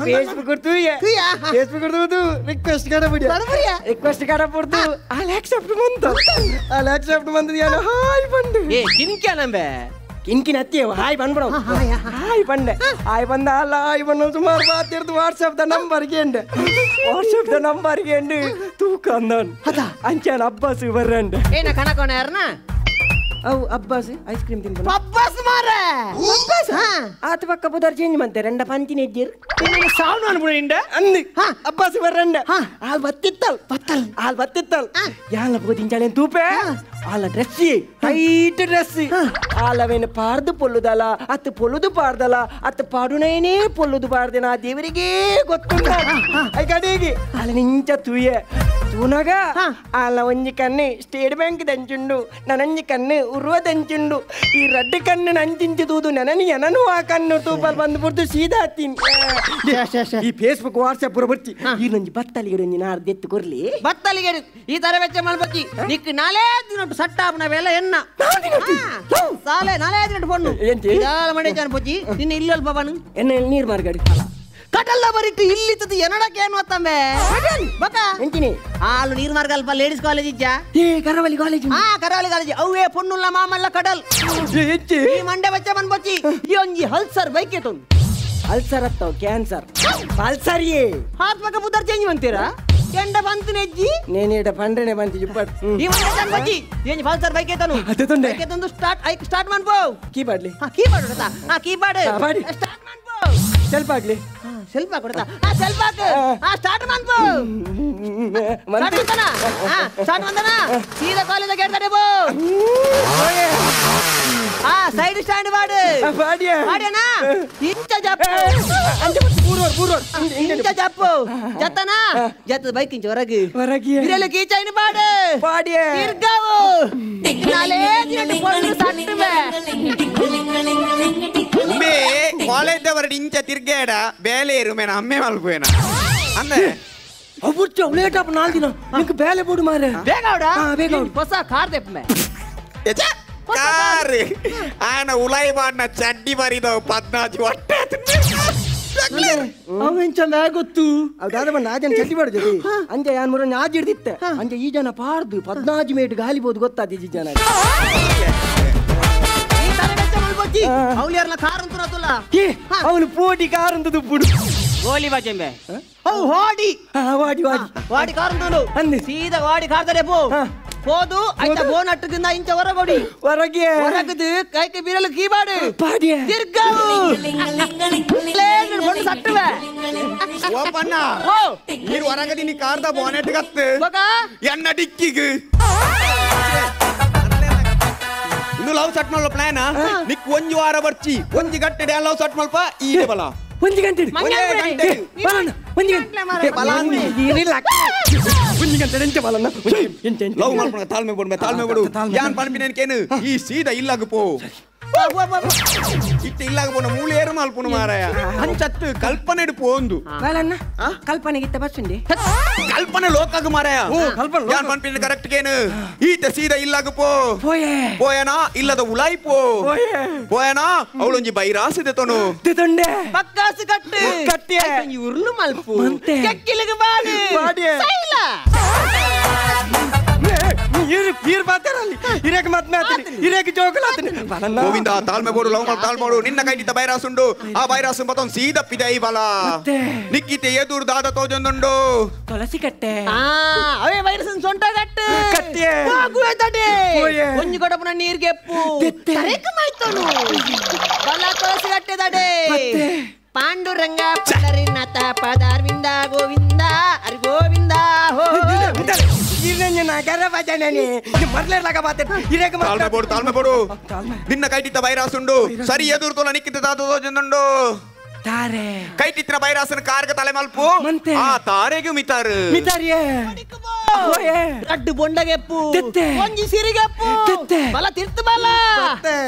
ಫೇಸ್ಬುಕ್ ತುಯ್ಯ ಫೇಸ್ಬುಕ್ ತುದು ರಿಕ್ವೆಸ್ಟ್ ಕಡ ಬಿಡಿ ರಿಕ್ವೆಸ್ಟ್ ಕಡ ಪುರ್ದು ಅಲ್ ಆಕ್ಸೆಪ್ಟ್ ಬಂತು ಅಲ್ ಆಕ್ಸೆಪ್ಟ್ ಬಂದು ಯಾನ ಹಾಯ್ ಬಂದು ಏ ಕಿನ್ಕೆ ನಂಬೆ ಇಂಕಿನ ಅತ್ತಿಯವ ಹಾಯ್ ಬಂದ್ಬಿಡೋ ಹಾಯ್ ಬಂಡೆ ಹಾಯ್ ಬಂದ ಅಲ್ಲ ಹಾಯ್ ಬಂದ ಸುಮಾರು ಮಾತಿರ್ದು ವಾಟ್ಸಪ್ ನಂಬರ್ಗೆ ವಾಟ್ಸಪ್ ನಂಬರ್ಗೆ ತೂಕ ಅಂದನ್ ಅಂಚಾನ ಅಬ್ಬಾಸ್ ಬರ್ರಂಡ ಏನ ಕಣಕೋಣ ಯಾರನ್ನ ಅವು ಅಬ್ಬಾಸ್ ಐಸ್ ಕ್ರೀಮ್ ತಿನ್ಕೊಂಡು ಅಬ್ಬಾಸ್ ಮಾರ ಅಬ್ಬಾಸ್ ಆತ ಪಕ್ಕ ಬುಧವಾರ ಚೇಂಜ್ ಮಾಡ್ತಾರೆ ರೆಂಡ ಪಂಚಿನ ಇದ್ದೀರು ಸೌಂಡ್ ಅನ್ಬಿಡ ಅಂದಿ ಅಬ್ಬಾಸ್ ಬರ್ರಂಡ ಆಲ್ ಬತ್ತಿತ್ತಲ್ ಆಲ್ ಬತ್ತಿತ್ತಲ್ ಯಾಲ ಬೋದಿಂಚಾಳೆ ತೂಪೆ ಆಲ ಡ್ರೆಸ್ ಟೈಟ್ ಡ್ರೆಸ್ ಆಲವೇನ ಪಾರ್ದು ಪೊಲ್ಲುದಲ್ಲ ಅತ್ತು ಪೊಲ್ಲುದು ಪಾರ್ದಲ್ಲ ಅತ್ತು ಪಾಡುನೇನೇ ಪೊಲ್ಲುದು ಪಾಡ್ದೆ ನಾ ದೇವರಿಗೆ ಗೊತ್ತುಂಟ ಕಡೆಗೆ ಆಲ ನಿಂಚ ತೂಯೆ ತೂನಗ ಆಲ ಒಂಜಿ ಕಣ್ಣು ಸ್ಟೇಟ್ ಬ್ಯಾಂಕ್ ದಂಚುಂಡು ನನಂಜಿ ಕಣ್ಣು ಉರುವ ದಂಚುಂಡು ಈ ರಡ್ಡು ಕಣ್ಣು ನಂಚಿಂಚುದು ನನನಿ ಎನನು ಆ ಕಣ್ಣು ತೂಪಲ್ ಬಂದ್ಬಿಡ್ತು ಸೀದಾ ಹತ್ತೀನಿ ಈ ಫೇಸ್ಬುಕ್ ವಾಟ್ಸಪ್ ಪೂರ ಬರ್ತಿ ಈ ನಂಜಿ ಬತ್ತಲಿಗೆ ಒಂಜಿ ನಾರು ದೆತ್ತು ಕೊರ್ಲಿ ಬತ್ತಲಿಗೆ ಈ ತರ ವೆಚ್ಚ ಮಾಡ್ಬತ್ತಿ ನಿಕ್ ನಾಳೆ ದಿನಟ್ಟು ಸಟ್ಟಾಪ್ ನಾವೆಲ್ಲ ಎನ್ನ ಸಾಲೆ ನಾಳೆ ದಿನಟ್ಟು ಪೊಣ್ಣು ಎಂತಿ? ಇದಾಲ ಮನೆ ಜಾನ ಪೊಚ್ಚಿ ನಿನ್ನ ಇಲ್ಲಲ್ ಬಾಬಾನು ಎನ್ನ ನೀರು ಮಾರ್ಗಾಡಿ ಕಟಲ್ಲ ಬರಿಟ್ಟು ಇಲ್ಲಿತ್ತದು ಎನಡಕ್ಕೆ ಏನು ಅತ್ತಂಬೆ ಬಕ ಎಂಚಿನಿ ಹಾಲು ನೀರು ಮಾರ್ಗಲ್ಪ ಲೇಡೀಸ್ ಕಾಲೇಜ್ ಇಜ್ಜ ಏ ಕರಾವಳಿ ಕಾಲೇಜ್ ಕರಾವಳಿ ಕಾಲೇಜ್ ಅವೇ ಪೊಣ್ಣುಲ್ಲ ಮಾಮಲ್ಲ ಕಡಲ್ ಹೆಚ್ಚಿ ಈ ಮಂಡೆ ಬಚ್ಚ ಬಂದ್ಬಚ್ಚಿ ಈ ಒಂಜಿ ಹಲ್ಸರ್ ಬೈಕ್ ಏತೊಂದು ಅಲ್ಸರ್ ಹತ್ತವ್ ಕ್ಯಾನ್ಸರ್ ಅಲ್ಸರಿಯೇ ಹಾತ್ ಬಕ ಬುದ್ಧಾರ್ ಚೇಂಜ್ ಬಂತೀರಾ ಎಂಡ ಬಂತು ನೆಜ್ಜಿ ನೇನೇಟ ಪಂಡ್ರೆನೆ ಬಂತಿ ಜುಪ್ಪಟ್ ಈ ಮಂಡೆ ಜಾನ್ ಬಚ್ಚಿ ಏನ್ ಹಲ್ಸರ್ ಬೈಕ್ ಏತನು ಅತ್ತೊಂಡೆ ಬೈಕ್ ಏತೊಂದು ಸ್ಟಾರ್ಟ್ ಮಾಡ್ಬೋ ಕೀ ಬಾಡ್ಲಿ ಕೀಬೋರ್ಡ್ ಕೊಡ್ತಾ ಕೀಬೋರ್ಡ್ ಮಾಡಿ. ಸ್ಟಾರ್ಟ್ ಮಾಡ್ಬೋ ಸ್ವಲ್ಪ ಆಗ್ಲಿ ಸ್ವಲ್ಪ ಕೊಡ್ತಾ ಸ್ವಲ್ಪ ಸ್ಟಾರ್ಟ್ ಮಾಡ್ಬೋ ಸ್ಟಾರ್ಟ್ ಮಂದನ ಸೀದಾ ಕಾಲೇಜ್ ಹೇಳ್ತಾರೆ ಬೋ ಸೈಡ್ ಸ್ಟ್ಯಾಂಡ್ ಮಾಡು ಬಾಡಿಯ ಮಾಡ್ಯಾನ ಇಂಚ ಜಪ್ಪು ಇಂಚ ಜಪ್ಪು ಜತ್ತನ ಜತ್ತದ ಬೈಕ್ ಇಂಚ ಹೊರಗೆ ಹೊರಗೆ ಬಿರಲು ಕೀಚೈನ್ ಪಾಡು ಬಾಡಿಯ ತಿರ್ಗಾವು ನಾಲೇ ದಿನ ಪೊಣ್ಣು ಸಟ್ಟುವೆ ಒಮ್ಮೆ ಕಾಲೇಜ್ ಅವರ ಇಂಚ ತಿರ್ಗೇಡ ಬೇಲೆ ಇರುಮೇನ ಅಮ್ಮೆ ಮಲ್ಪೇನ ಅಂದ್ರೆ ಅಬ್ಬುಚ್ಚ ಲೇಟ್ ಅಪ್ 4 ದಿನ ನಿಂಗೆ ಬೇಲೆ ಬೋಡು ಮಾರೆ ಬೇಗ ಬೇಗ ಹೊಸ ಕಾರ್ ತೆಪ್ಪೆ ಕಾರ್ ಆಯನ ಉಲಾಯಿ ಬಾಡ್ನ ಚಡ್ಡಿ ಬರಿದವು 14 ಹೊಟ್ಟೆ ಅವೆಂಚ ಗೊತ್ತು ಅದಾದ ಬಂದ ಆಜನ ಚಟ್ಟಿ ಬಾಡ್ಜಿ ಅಂಜೆ ಯಾನ್ ಮುರ ಆಜ್ ಹಿಡ್ದಿತ್ತೆ ಅಂಜೆ ಈ ಜನ ಪಾರ್ದು 14 ಮೇಟ್ ಗಾಲಿಬೋದು ಗೊತ್ತಾದ ಈ ಜನ ಅವಳಿಯರ್ನ ಕಾರ್ ಅಂತ ನತುಲ್ಲ ಅವನು ಪೋಟಿ ಕಾರ್ ಅಂತ ದುಪ್ಪುಡು ಗೋಲಿ ಬಾಜೆಂಬೆ ಅವು ಹೋಡಿ ವಾಡಿ ವಾಡಿ ವಾಡಿ ಕಾರ್ ಅಂತನು ಅಂದೆ ಸೀದಾ ವಾಡಿ ಕಾರ್ತದೆ ಪೋ போது ஐட்ட போன் அட்டுக்குந்தா இஞ்ச வரகோடி வரகே வரகுது கைக்கு விரல் கீபாடு பாடிய திருகாவு லேன் பொண்ணு சட்டுவே ಓ ಪಣ್ಣ ನೀರು ಹೊರಗದಿ ನೀ ಕಾರ್ದ ಬೋನೆಟ್ ಗತ್ತು ಬಕ ಎನ್ನ ಡಿಕ್ಕಿಗೆ ಇನ್ನು ಲವ್ ಸಟ್ ಮಾಡೋ ಪ್ಲಾನ್ ನಿಕ್ ಒಂಜಿ ವಾರ ಬರ್ಚಿ ಒಂಜಿ ಗಟ್ಟೆ ಲವ್ ಸಟ್ ಮಲ್ಪ ಈ ಬಲ ಒಂಜಿ ಗಂಟೆ ಬಲಣ್ಣ ಒಂಜಿ ಗಂಟೆ ಬಲಣ್ಣ ಏನಿಲ್ಲ ಒಂಜಿ ಗಂಟೆ ಎಂಚ ಬಲಣ್ಣ ಲವ್ ಮಾಡ್ಕೊಂಡ ತಾಳ್ಮೆ ಬಿಡು ಯಾನ್ ಪನ್ಪಿನೇನು ಈ ಸೀದಾ ಇಲ್ಲಾಗ ಪೋ ಇತ್ತ ಇಲ್ಲಾಗ ಪೋನ ಮೂಲೇರು ಮಲ್ಪುನು ಮಾರಾಯ ಅಂಚತ್ತು ಕಲ್ಪನೆ ಪೋಂದು ಬಲಣ್ಣ ಕಲ್ಪನೆಗಿತ್ತ ಬಸ್ಸುಂಡಿ ಕಲ್ಪನೆ ಲೋಕಾಗ ಮಾರಾಯ ಯಾನ್ ಪನ್ಪಿನ ಕರೆಕ್ಟ್ ಕೇನು ಈತ ಸೀದಾ ಇಲ್ಲಾಗ ಪೋ పోయనా ఇల్లద ఉలాయి పో పోయనా అవళొంజి బైరాసిదే తోను తితుండే పక్కాసి కట్టు కట్టే ఈ ఉర్లు మల్పు మంతే కెక్కిలగ బాడి బాడి సైలా ನೀರು ಬಾತರಲ್ಲಿ ಇರೇಕ ಮಾತನಾಡ್ತೀನಿ ಇರೇಕ ಜೋಗಲಾತೀನಿ ಗೋವಿಂದ ತಾಳ್ಮೆ ಬೋಡು ಲವ್ ಮಾಡು ತಾಳ್ಮೆ ಬೋಡು ನಿನ್ನ ಕೈಟಿದ್ದ ಬೈರಾಸುಂಡು ಆ ಬೈರಾಸು ಮತ್ತೊಂದು ಸೀದಾ ಪಿದೈ ಬಲ ನಿಕ್ಕಿತೆ ಎದುರು ದಾದ ತೋಜೊಂದುಂಡು ತುಳಸಿ ಕಟ್ಟೆ ಅವೇ ವೈರಸನ್ ಸೊಂಟ ಕಟ್ಟು ಕಟ್ಟೆ ಹೋಗುವೆ ತಡೆ ಒಂಜಿ ಕೊಡಪನ ನೀರ್ಗೆ ಎಪ್ಪು ಕರೆಕ ಮೈತೋನು ಬಲ ತುಳಸಿ ಕಟ್ಟೆ ತಡೆ ಪಾಂಡುರಂಗ ಪಂಡರಿನಾಥ ಪದಾರ್ವಿಂದ ಗೋವಿಂದ ಹರಿ ಗೋವಿಂದ ಹೋ ತಾಳ್ಮೆ ಬೋಡು ನಿನ್ನ ಕೈಟಿದ್ದ ಬೈರಾಸುಂಡು ಸರಿ ಎದುರು ತೋಲ ನಿಕ್ಕಿತ ದಾದ ತೋಜೊಂದುಂಡು ಕೈಟಿತ್ತಿನ ಬೈರಾಸನ ಕಾರ್ಗ ತಲೆ ಮಲ್ಪು ಆ ತಾರೆಗೆ ಮಿತಾರು ರಡ್ಡು ಬೊಂಡಗೆಪ್ಪು ಒಂಜಿ ಸಿರಿಗೆಪ್ಪು ಬಲ ತಿರ್ತು ಬಲ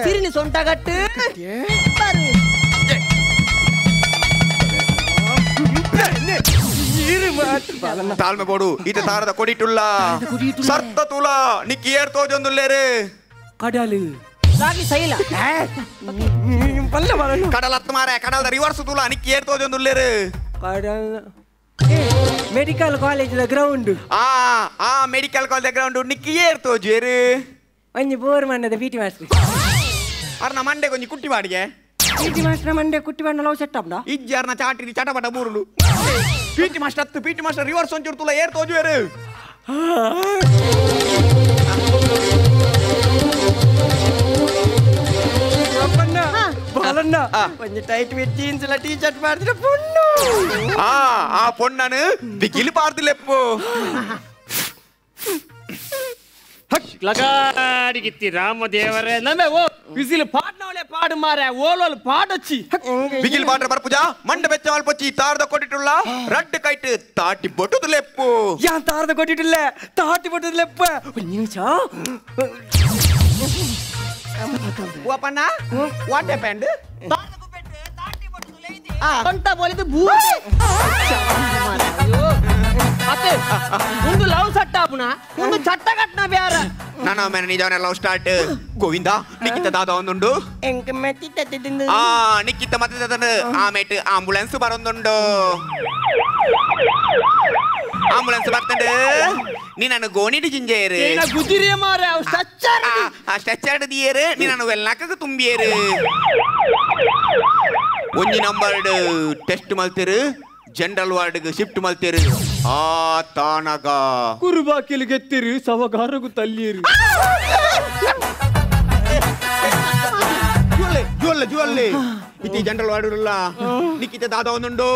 ಸಿರಿನಿ ಸೊಂಟ ಗಟ್ಟು ತಾಳ್ಮೆ ಬೋಡು ಈತ ತಾರದ ಕೊಡಿಟುಲ್ಲ ಸರ್ತ ತುಲ ನಿಕ್ಕಿ ಏರ್ ತೋಜೊಂದುಲ್ಲೇರು ಕಡಲು ರಾಗಿ ಸೈಲ ಕಡಲ ಹತ್ತು ಮಾರ ಕಡಲದ ರಿವರ್ಸ್ ತುಲ ನಿಕ್ಕಿ ಏರ್ ತೋಜೊಂದುಲ್ಲೇರು ಕಡಲ ಮೆಡಿಕಲ್ ಕಾಲೇಜ್ ಗ್ರೌಂಡ್ ಆ ಮೆಡಿಕಲ್ ಕಾಲೇಜ್ ಗ್ರೌಂಡ್ ನಿಕ್ಕಿ ಏರ್ ತೋಜೇರು ಒಂಜಿ ಬೋರ್ ಮಣ್ಣದ ಪಿ ಟಿ ಮಾಸ್ಟರ್ ಅರ್ನ ಮಂಡೆ ಕೊಂಚ ಕುಟ್ಟಿ ಮಾಡಿಗೆ ಪಿ.ಟಿ. ಮಾಸ್ಟರ್ ಮಂಡೆ ಕುಟ್ಟಿ ಬಂಡ ಲವ್ ಸೆಟ್ ಅಪ್ನ ಇಜ್ಜಾರ್ನ ಚಾಟಿರಿ ಚಟಪಟ ಬೂರುಲು ಪಿ.ಟಿ. ಮಾಸ್ಟರ್ ಹತ್ತು ಪಿ.ಟಿ. ಮಾಸ್ಟರ್ ರಿವರ್ಸ್ ಒಂಚೂರು ತುಲ ಏರ್ ತೋಜುವೇರು ಬಾಲಣ್ಣ ಒಂದು ಟೈಟ್ ವಿತ್ ಜೀನ್ಸ್ ಎಲ್ಲ ಟೀ ಶರ್ಟ್ ಮಾಡಿದ್ರೆ ಪೊಣ್ಣು ಆ ಪೊಣ್ಣನು ದಿಗಿಲಿ ಪಾರ್ದಿಲೆಪ್ಪು ಲಗಾಡಿಗಿತ್ತಿ ರಾಮದೇವರೇ ನಮ್ಮೆ ಓ ಬಿಸಿಲು ಪಾಡ್ನವಳೆ ಪಾಡು ಮಾರೆ ಓಲೋಲ್ ಪಾಡೊಚ್ಚಿ ಬಿಗಿಲ್ ಪಾಡ್ರ ಬರ್ಪುಜ ಮಂಡ ಬೆಚ್ಚ ಮಲ್ಪೊಚ್ಚಿ ತಾರ್ದ ಕೊಟ್ಟಿಟ್ಟುಲ್ಲ ರಡ್ಡ ಕೈಟ್ ತಾಟಿ ಬೊಟ್ಟುದು ಲೆಪ್ಪು ಯಾನ್ ತಾರದ ಕೊಟ್ಟಿಟ್ಟಿಲ್ಲ ತಾಟಿ ಬಟ್ಟದ ಲೆಪ್ಪ ಒಂದು ನಿಮಿಷ ಓಪಣ್ಣ ವಾಟ್ ಹ್ಯಾಪೆಂಡ್ ಅಂತ ಬೋಲಿದ್ದು ಬೂದೆ ಅತ್ತೆ ಒಂದು ಲವ್ ಸಟ್ಟ ಆಪುನ ಒಂದು ಚಟ್ಟ ಕಟ್ನ ಬ್ಯಾರ ನಾನು ಆಮೇಲೆ ನಿಜವನ್ನ ಲವ್ ಸ್ಟಾರ್ಟ್ ಗೋವಿಂದ ನಿಕ್ಕಿತ ದಾದ ಒಂದುಂಡು ಎಂಕ ಮೆತ್ತಿ ತತ್ತಿದ್ದು ನಿಕ್ಕಿತ ಮತ್ತೆ ಆಮೇಟ್ ಆಂಬುಲೆನ್ಸ್ ಬರೊಂದುಂಡು ಆಂಬುಲೆನ್ಸ್ ಬರ್ತಂಡು ನೀ ನಾನು ಗೋಣಿಡಿ ಜಿಂಜೇರು ಗುಜಿರಿಯ ಮಾರೆ ಅವು ಸ್ಟ್ರೆಚ್ಚರ್ ಆ ಸ್ಟ್ರೆಚ್ಚರ್ ದಿಯೇರು ನೀ ನಾನು ವೆಲ್ನಾಕಕ್ಕೆ ತುಂಬಿಯೇರು ಒಂಜಿ ನಂಬರ್ ಟೆಸ್ಟ್ ಮಲ್ತಿರು ಜನರಲ್ ವಾರ್ಡ್ಗೆ ಶಿಫ್ಟ್ ಮಲ್ತಿರು ಆ ತಾನಗ ಕುರುಬಾಕಿಲು ಗೆತ್ತಿರು ಸವಗಾರಗು ತಲ್ಲಿರು ಜುವಲ್ಲಿ ಇತಿ ಜನರಲ್ ವಾರ್ಡ್ ಇಲ್ಲ ನಿಕ್ಕಿತ ದಾದ ಒಂದುಂಡು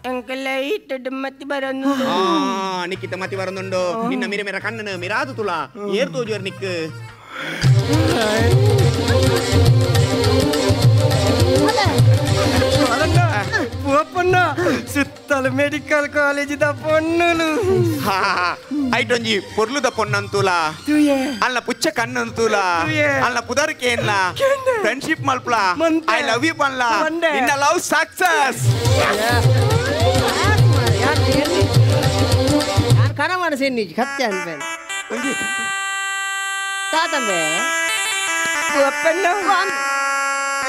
ಅಂಕಲ್ ಇಟ್ಟು ಮತ್ತೆ ಬರೋನು ನಿಕ್ಕಿತ ಮತ್ತೆ ಬರೋದುಂಡು ನಿನ್ನ ಮಿರ ಮಿರ ಕಣ್ಣನು ಮಿರಾದು ತುಲ ಏರ್ ತೋಜುವರ್ ನಿಕ್ ಪೊನ್ನ ಸುತ್ತಲ ಮೆಡಿಕಲ್ ಕಾಲೇಜಿದ ಪೊಣ್ಣುಲು ಐಟೊಂಜಿ ಪೊರ್ಲುದ ಪೊನ್ನಂತೂಲ ಅಲ್ಲ ಪುಚ್ಚ ಕಣ್ಣಂತೂಲ ಅಲ್ಲ ಪುದರ್ಕೇನ್ಲ ಫ್ರೆಂಡ್ಶಿಪ್ ಮಲ್ಪಲ ಐ ಲವ್ ಯು ಪನ್ಲ ನಿನ್ನ ಲವ್ ಸಕ್ಸಸ್ ಕನ ಮನಸ್ಸು ನಿಜ ಕತ್ತೆ ಅನ್ಬೇಡ ತಾತಂಬೆ ಪೊನ್ನ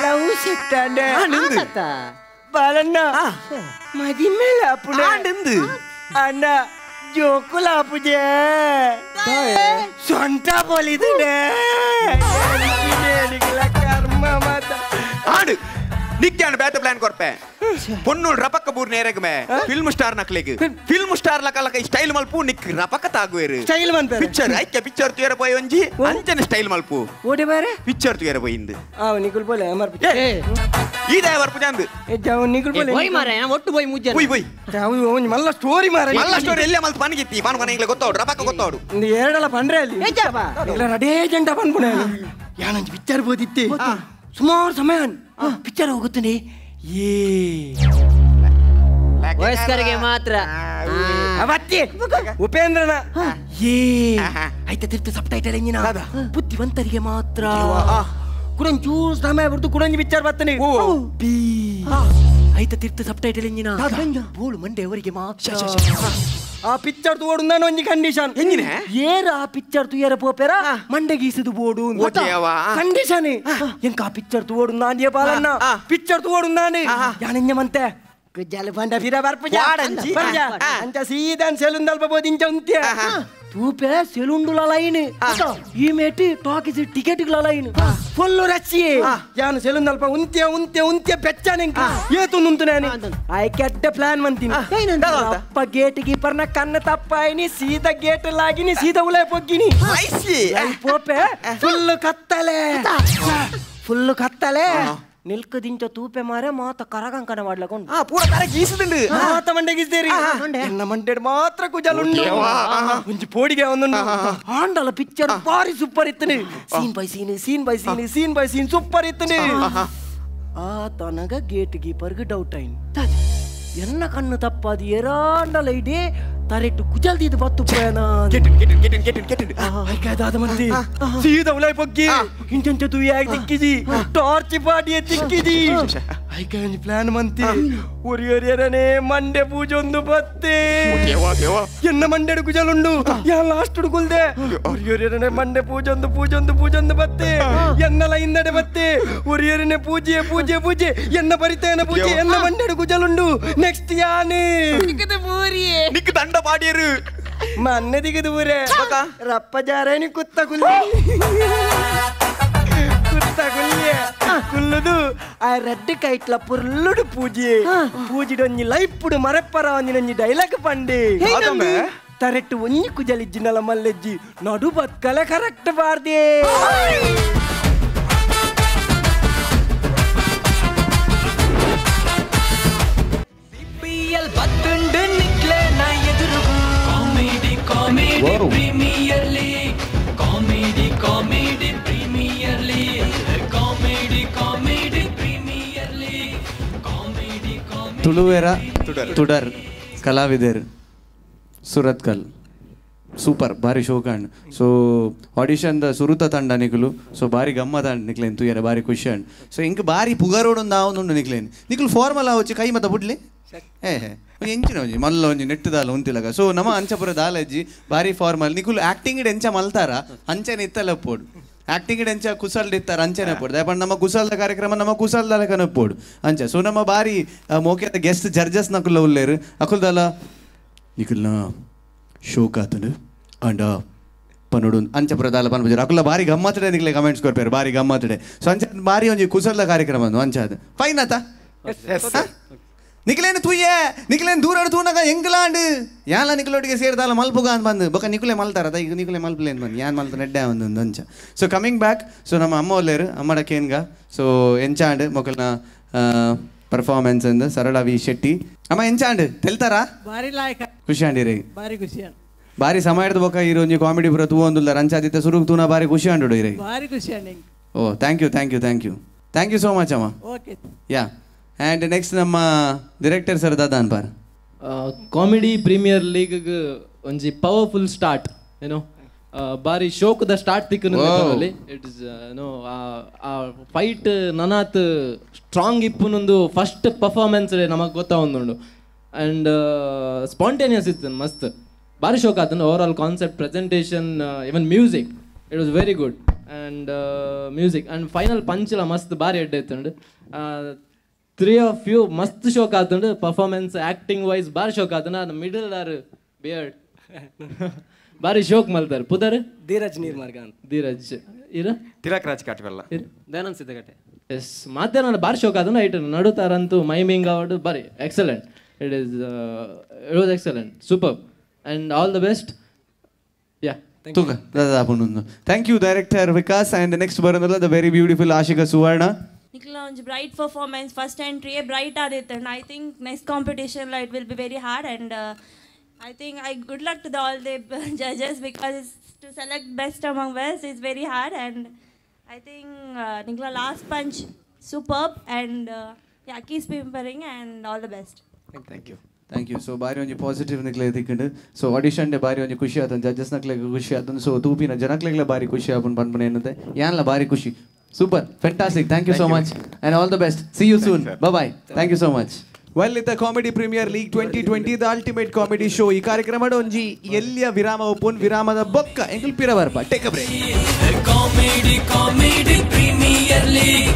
ಲವ್ ಸಿಕ್ತಾನೆ ಬಾಲಣ್ಣ ಮದಿ ಮೇಲೆ ಅಪ್ಪುಡ ಅಣ್ಣ ಜೋಕುಲ ಅಪ್ಪುಜೆ ಸೊಂಟ ಬೋಲಿದೆ ಕರ್ಮ ಮಾತ ಆಡು ನಿಕ್ಕ್ಯಾನು ಬೇತ ಪ್ಲಾನ್ ಕೊರ್ಪೆ ಪೊನ್ನು ರಪಕ್ಕ ಬೂರ್ ನೇರಗಮೆ ಫಿಲ್ಮ್ ಸ್ಟಾರ್ ನಕ್ಲೆಗ್ ಫಿಲ್ಮ್ ಸ್ಟಾರ್ ಲಕಲಕ ಸ್ಟೈಲ್ ಮಲ್ಪು ನಿಕ್ ರಪಕ್ಕ ತಾಗುವೇರು ಸ್ಟೈಲ್ ಮನ್ಪೆ ಪಿಕ್ಚರ್ ಐಕ್ಯ ಪಿಕ್ಚರ್ ತುಯರ ಪೋಯ್ ಒಂಜಿ ಅಂಚನೆ ಸ್ಟೈಲ್ ಮಲ್ಪು ಓಡಿ ಬಾರೆ ಪಿಕ್ಚರ್ ತುಯರ ಪೋಯಿಂದು ನಿಕುಲ್ ಬೋಲೆ ಅಮರ್ ಈದೇ ಬರ್ಪು ಜಾಂದು ನಿಕುಲ್ ಬೋಲೆ ಹೋಯ್ ಮಾರೆ ಒಟ್ಟು ಹೋಯ್ ಮುಜ್ಜೆ ಬೊಯ್ ಮಲ್ಲ ಸ್ಟೋರಿ ಮಾರ ಮಲ್ಲ ಸ್ಟೋರಿ ಎಲ್ಲೇ ಮಲ್ತು ಪನ್ಗಿತ್ತಿ ಪಾನ್ ಪನ ಈಗಲೇ ಗೊತ್ತಾಡು ರಪಕ್ಕ ಗೊತ್ತಾಡು ಒಂದು ಎರಡಲ್ಲ ಪಂಡ್ರೆ ಅಲ್ಲಿ ರಡೇ ಜಂಟ ಪನ್ಪುಣ ಯಾನಂಜಿ ಪಿಕ್ಚರ್ ಬೋದಿತ್ತೆ ಸುಮಾರು ಸಮಯ ಪಿಕ್ಚರ್ ಹೋಗುತ್ತಾನೆ ವಯಸ್ಕರಿಗೆ ಮಾತ್ರ ಅವತ್ತಿ ಉಪೇಂದ್ರನ ಆಯ್ತ ತಿರ್ತು ಸಬ್ ಟೈಟಲ್ ಎಂಜಿನ ಬುದ್ಧಿವಂತರಿಗೆ ಮಾತ್ರ ಕುಡಂಚೂರು ಸಮಯ ಬಿಡ್ತು ಕುಡಂಜಿ ಪಿಕ್ಚರ್ ಬರ್ತಾನೆ ಬಿ ಆಯ್ತ ತಿರ್ತು ಸಬ್ ಟೈಟಲ್ ಎಂಜಿನ ಬೋಳು ಮಂಡೆ ಅವರಿಗೆ ಮಾತ್ರ ಆ ಪಿಕ್ಚರ್ ತೋಡುಂದಾನ ಒಂಜಿ ಕಂಡೀಷನ್ ಎಂಜಿನೆ ಏರ ಆ ಪಿಕ್ಚರ್ ತುಯರ ಪೋಪೆರ ಮಂಡೆ ಗೀಸದು ಬೋಡು ಕಂಡೀಷನ್ ಎಂಕ ಆ ಪಿಕ್ಚರ್ ತೋಡುಂದಾಂಡಿಯ ಪಾಲನ್ನ ಪಿಕ್ಚರ್ ತೋಡುಂದಾನೆ ಯಾನೆಂಜ ಮಂತೆ ಕುಜ್ಜಾಲು ಬಂಡ ಫಿರ ಬರ್ಪುಜ ಅಂಚ ಸೀದನ್ ಸೆಲುನ್ ದಲ್ಪ ಬೋದಿಂಚ ಉಂತ್ಯ ತೂಪೆ ಸೆಲುಂಡುಲ ಲೈನ್ ಈ ಮೇಟಿ ಟಾಕಿಸ್ ಟಿಕೆಟ್ಗಳ ಲೈನ್ ಫುಲ್ಲು ರಚ್ಚಿ ಯಾನು ಸೆಲುನ್ ದಲ್ಪ ಉಂತ್ಯ ಉಂತ್ಯ ಉಂತ್ಯ ಬೆಚ್ಚನೆಂಕ ಏತು ನುಂತು ನಾನು ಆಯ್ ಕೆಟ್ಟ ಪ್ಲಾನ್ ಮಂತೀನಿ ಅಪ್ಪ ಗೇಟ್ ಕೀಪರ್ನ ಕಣ್ಣ ತಪ್ಪಾಯಿನಿ ಸೀದಾ ಗೇಟ್ ಲಾಗಿನಿ ಸೀದಾ ಉಳೆ ಪೊಗ್ಗಿನಿ ಪೋಪೆ ಫುಲ್ಲು ಕತ್ತಲೆ ನಿಲ್ಕದಿಂಚ ತೂಪೆ ಮಾರೆ ಮಾತ ಕರಗಂಕನ ಮಾಡ್ಲಕೊಂಡು ಪೂರ ತರ ಗೀಸದುಂಡು ಮಾತ ಮಂಡೆ ಗೀಸ್ದೇರಿ ಎನ್ನ ಮಂಡೆಡ್ ಮಾತ್ರ ಕುಜಲುಂಡು ಒಂಜಿ ಪೋಡಿಗೆ ಒಂದುಂಡು ಆಂಡಲ ಪಿಕ್ಚರ್ ಬಾರಿ ಸೂಪರ್ ಇತ್ತನೆ ಸೀನ್ ಬೈ ಸೀನ್ ಸೂಪರ್ ಇತ್ತನೆ ಆ ತನಗ ಗೇಟ್ ಕೀಪರ್ಗೆ ಡೌಟ್ ಆಯ್ನು ಎನ್ನ ಕಣ್ಣು ತಪ್ಪಾದ ಎರಾಂಡಲ ಇಡೀ ತರೆಟ್ಟು ಕುಜಲ್ದಿದ್ದು ಬತ್ತು ಪ್ರಯಾಣ ಆಯ್ಕಾಯ್ದಾದ ಮಂದಿ ಸೀದಾ ಉಲೈ ಪೊಗ್ಗಿ ಇಂಚಂಚ ತೂಯಾಗಿ ತಿಕ್ಕಿಜಿ ಟಾರ್ಚ್ ಪಾಡಿಯ ತಿಕ್ಕಿಜಿ ಆಯ್ಕಾಯ್ ಪ್ಲಾನ್ ಮಂತಿ ಒರಿಯೊರಿಯರನೆ ಮಂಡೆ ಪೂಜೊಂದು ಬತ್ತೆ ಎನ್ನ ಮಂಡೆಡು ಕುಜಲುಂಡು ಯಾ ಲಾಸ್ಟ್ ಹುಡುಗುಲ್ದೆ ಒರಿಯೊರಿಯರನೆ ಮಂಡೆ ಪೂಜೊಂದು ಬತ್ತೆ ಎನ್ನಲ ಹಿಂದಡೆ ಬತ್ತೆ ಒರಿಯರನೆ ಪೂಜೆ ಎನ್ನ ಬರಿತೇನ ಪೂಜೆ ಎನ್ನ ಮಂಡೆಡು ಕುಜಲುಂಡು ನೆಕ್ಸ್ಟ್ ಯಾನೆ ನಿಕ್ ದಂಡ ಪಾಡಿಯರು ಮನ್ನೆ ದಿಗದು ಊರೇ ರಪ್ಪ ಜಾರೇನಿ ಕುತ್ತ ಗುಲ್ಲೆ ಕುಲ್ಲುದು ಆ ರೆಡ್ ಕೈಟ್ಲ ಪುರ್ಲುಡು ಪೂಜೆ ಪೂಜಿಡೊಂಜಿ ಲೈಪುಡು ಮರೆಪ್ಪರ ಒಂಜಿನೊಂಜಿ ಡೈಲಾಗ್ ಪಂಡೆ ತರೆಟ್ಟು ಒಂಜಿ ಕುಜಲಿಜ್ಜಿನಲ ಮಲ್ಲೆಜ್ಜಿ ನಡು ಬತ್ಕಲೆ ಕರೆಕ್ಟ್ ಬಾರ್ದೆ ಸಿಪಿಎಲ್ ಬತ್ತುಂಡು ನಿಕ್ಲೆ ನಾ ಎದುರುಗು comedy comedy premier league comedy comedy premier league comedy comedy premier league comedy comedy Tuluvera Tudar ಕಲಾವಿದರು ಸುರತ್ಕಲ್ ಸೂಪರ್ ಭಾರಿ ಶೋಕಾಂಡ್ ಸೊ ಆಡಿಷನ್ದ ಸುರುತ ತಂಡ ನಿಕುಲು ಸೊ ಭಾರಿ ಗಮ್ಮತ್ ಅಂಡ್ ನಿಕ್ಲೇನ್ ತುಯ್ಯರ ಭಾರಿ ಖುಷಿ ಅಂಡ್ ಸೊ ಇಂಕ ಭಾರಿ ಪುಗಾರೋಡೊಂದು ಆವೊಂದುಂಡು ನಿಕ್ಲೇನ್ ನಿಕುಲು ಫಾರ್ಮಲ್ ಆವಚ್ಚಿ ಕೈ ಮತ ಬುಡ್ಲಿ ಎಂಚಿನ ಒಂಜಿ ಮಲ್ಲ ಒಂಜಿ ನೆಟ್ಟದಾಲ ಉಂತಿಲಗ ಸೊ ನಮ್ಮ ಅಂಚಪುರ ದಾಲಜ್ಜಿ ಭಾರಿ ಫಾರ್ಮಲ್ ನಿಕುಲು ಆಕ್ಟಿಂಗ್ ಎಂಚ ಮಲ್ತಾರ ಅಂಚೆನ ಇತ್ತಲಪ್ಪೋಡು ಆಕ್ಟಿಂಗ್ ಎಂಚ ಕುಸಲ್ಡ್ ಇತ್ತಾರೆ ಅಂಚೆನೆ ಪೋಡು ದಯಪಂಡ್ ನಮ್ಮ ಕುಸಲ್ದ ಕಾರ್ಯಕ್ರಮ ನಮ್ಮ ಕುಸಲ್ದಾಲ ಕನಪ್ಪೋಡು ಅಂಚ ಸೊ ನಮ್ಮ ಭಾರಿ ಮೋಕೆದ ಗೆಸ್ಟ್ ಜಡ್ಜಸ್ ನಕುಲ್ಲ ಉಲ್ಲೇರು ಅಕುಲ್ದಾಲ ನಿಕುಲ್ನ ಶೋಕ್ ಆತನು ಅಂಡ ಪನ್ನೋಡು ಅಂಚಪುರ ದಾಲ ಪನ್ಪುಜರು ಅಕುಲ್ಲ ಭಾರಿ ಗಮ್ಮತ್ತಡೆ ನಿಕ್ಲೆ ಕಮೆಂಟ್ಸ್ ಕೊರ್ಪೇರು ಭಾರಿ ಗಮ್ಮತ್ತಡೆ ಸೊ ಅಂಚ ಭಾರಿ ಒಂಜಿ ಕುಸಲ್ದ ಕಾರ್ಯಕ್ರಮ ಅಂದು ಅಂಚಾದ ಫೈನ್ ಆತ ನಿಕ್ಲೇನು ತುಯ್ಯೆ ನಿಕ್ಲೇನು ದೂರ ತೂನಾಗ ಎಂಗ್ಲಾಂಡ್ ಯಾಲ ನಿಕ್ಲೊಟ್ಟಿಗೆ ಸೇರಿದಾಲ ಮಲ್ಪುಗ ಅಂತ ಬಂದು ಬೊಕ್ಕ ನಿಕ್ಲೆ ಮಲ್ತಾರದ ಈಗ ನಿಕ್ಲೆ ಮಲ್ಪಲೇನು ಬಂದು ಯಾನ್ ಮಲ್ತ ನೆಡ್ಡೆ ಒಂದು ಅಂಚ ಸೊ ಕಮಿಂಗ್ ಬ್ಯಾಕ್ ಸೊ ನಮ್ಮ ಅಮ್ಮ ಒಲ್ಲೇರು ಅಮ್ಮಡ ಕೇನ್ಗ ಸೊ ಎಂಚಾಂಡ್ ಮೊಕಲ್ನ ಪರ್ಫಾರ್ಮೆನ್ಸ್ ಅಂದು ಸರಳ ವಿ ಶೆಟ್ಟಿ ಅಮ್ಮ ಎಂಚಾಂಡ್ ತೆಲ್ತಾರಾ ಬಾರಿ ಲಾಯಕ ಖುಷಿ ಅಂಡಿರಿ ಬಾರಿ ಖುಷಿ ಬಾರಿ ಸಮಯದ ಬೊಕ್ಕ ಈ ಒಂಜಿ ಕಾಮಿಡಿ ಪುರ ತೂವೊಂದುಲ್ಲ ರಂಚಾದಿತ್ತ ಸುರುಗ್ ತೂನ ಬಾರಿ ಖುಷಿ ಅಂಡು ಇರಿ ಬಾರಿ ಖುಷಿ ಅಂಡಿ oh thank you so much ಅಮ್ಮ ಓಕೆ ಯಾ ಆ್ಯಂಡ್ ನೆಕ್ಸ್ಟ್ ನಮ್ಮ ಡೈರೆಕ್ಟರ್ ಸರ್ ದಾದಾ ಅನ್ಪಾರ್ ಕಾಮಿಡಿ ಪ್ರೀಮಿಯರ್ ಲೀಗ್ ಒಂಜಿ ಪವರ್ಫುಲ್ ಸ್ಟಾರ್ಟ್ ಏನೋ ಬಾರಿ ಶೋಕದ ಸ್ಟಾರ್ಟ್ ತಿಕ್ಕನಲ್ಲಿ it is no a fight ನನಾತ್ ಸ್ಟ್ರಾಂಗ್ ಇಪ್ಪುನೊಂದು ಫಸ್ಟ್ ಪರ್ಫಾರ್ಮೆನ್ಸ್ ನಮಗೆ ಗೊತ್ತಾವೊಂದುಂಡು ಆ್ಯಂಡ್ ಸ್ಪಾಂಟೇನಿಯಸ್ ಇತ್ತು ಮಸ್ತ್ ಭಾರಿ ಶೋಕ್ ಆತಂಡು overall concept presentation even music it was very good and music and final ಪಂಚಲ ಮಸ್ತ್ ಭಾರಿ ಎಡ್ಡೆ ಇತ್ತುಂಡು 3 of you ಮಸ್ತ್ ಶೋಕ್ ಆತುಂಡು ಪರ್ಫಾರ್ಮೆನ್ಸ್ ಆಕ್ಟಿಂಗ್ ವೈಸ್ ಬಾರಿ ಶೋಕ್ ಆತುಂಡು ಅದು ಮಿಡಲ್ ಆರ್ ಬಿಯರ್ಡ್ ಬಾರಿ ಶೋಕ್ ಮಲ್ತಾರೆ ಪುದರ್ ಧೀರಜ್ ನೀರ್ಮಾರ್ಗ ಅಂತ ಧೀರಜ್ ಇರ ತಿಲಕ್ ರಾಜ್ ಕಾಟ್ವೆಲ್ಲ ದಯಾನಂದ್ ಸಿದ್ದಗಟ್ಟೆ ಎಸ್ ಮಾತೇನ ಬಾರಿ ಶೋಕ್ ಆತುಂಡು ಐಟ್ ನಡುತ್ತಾರಂತೂ ಮೈಮಿಂಗ್ ಅವಾರ್ಡ್ ಬಾರಿ excellent it was excellent super and all the best yeah ತುಗ ದಾದಾ ಪುನೊಂದು thank you director Vikas and next ಬರೋದಲ್ಲ the very beautiful Ashika Suvarna Nikla onj bright performance first entry bright adit and I think next competition it will be very hard and I think good luck to all the judges because to select best among best is very hard and I think Nikla last punch superb and yeah keep preparing and all the best. Thank you. So ಬಾರಿ ಒಂಜಿ positive ನಿಕ್ಲೆ ತಿಕ್ಕಂಡು so audition ಡೆ ಬಾರಿ ಒಂಜಿ ಖುಷಿ ಆತನ್ judges ನಕ್ಲೆ ಖುಷಿ ಆತನ್ so ತೂಪಿನ ಜನಕ್ಲೆಗ್ಲ ಬಾರಿ ಖುಷಿ open ಪನ್ಪನೆ ಏನಂತೆ ಯಾನ್ಲ ಬಾರಿ ಖುಷಿ super fantastic thank you so much and all the best see you soon bye thank you so much well ಇತ್ತ comedy premier league 2020 the ultimate comedy show ಈ ಕಾರ್ಯಕ್ರಮದ ಒಂಜಿ ಎಲ್ಲಿಯ ವಿರಾಮ ಒಪ್ಪುನ್ ವಿರಾಮದ ಬೊಕ್ಕ ಎಂಕಲ್ ಪಿರ ಬರ್ಪ take a break comedy premier league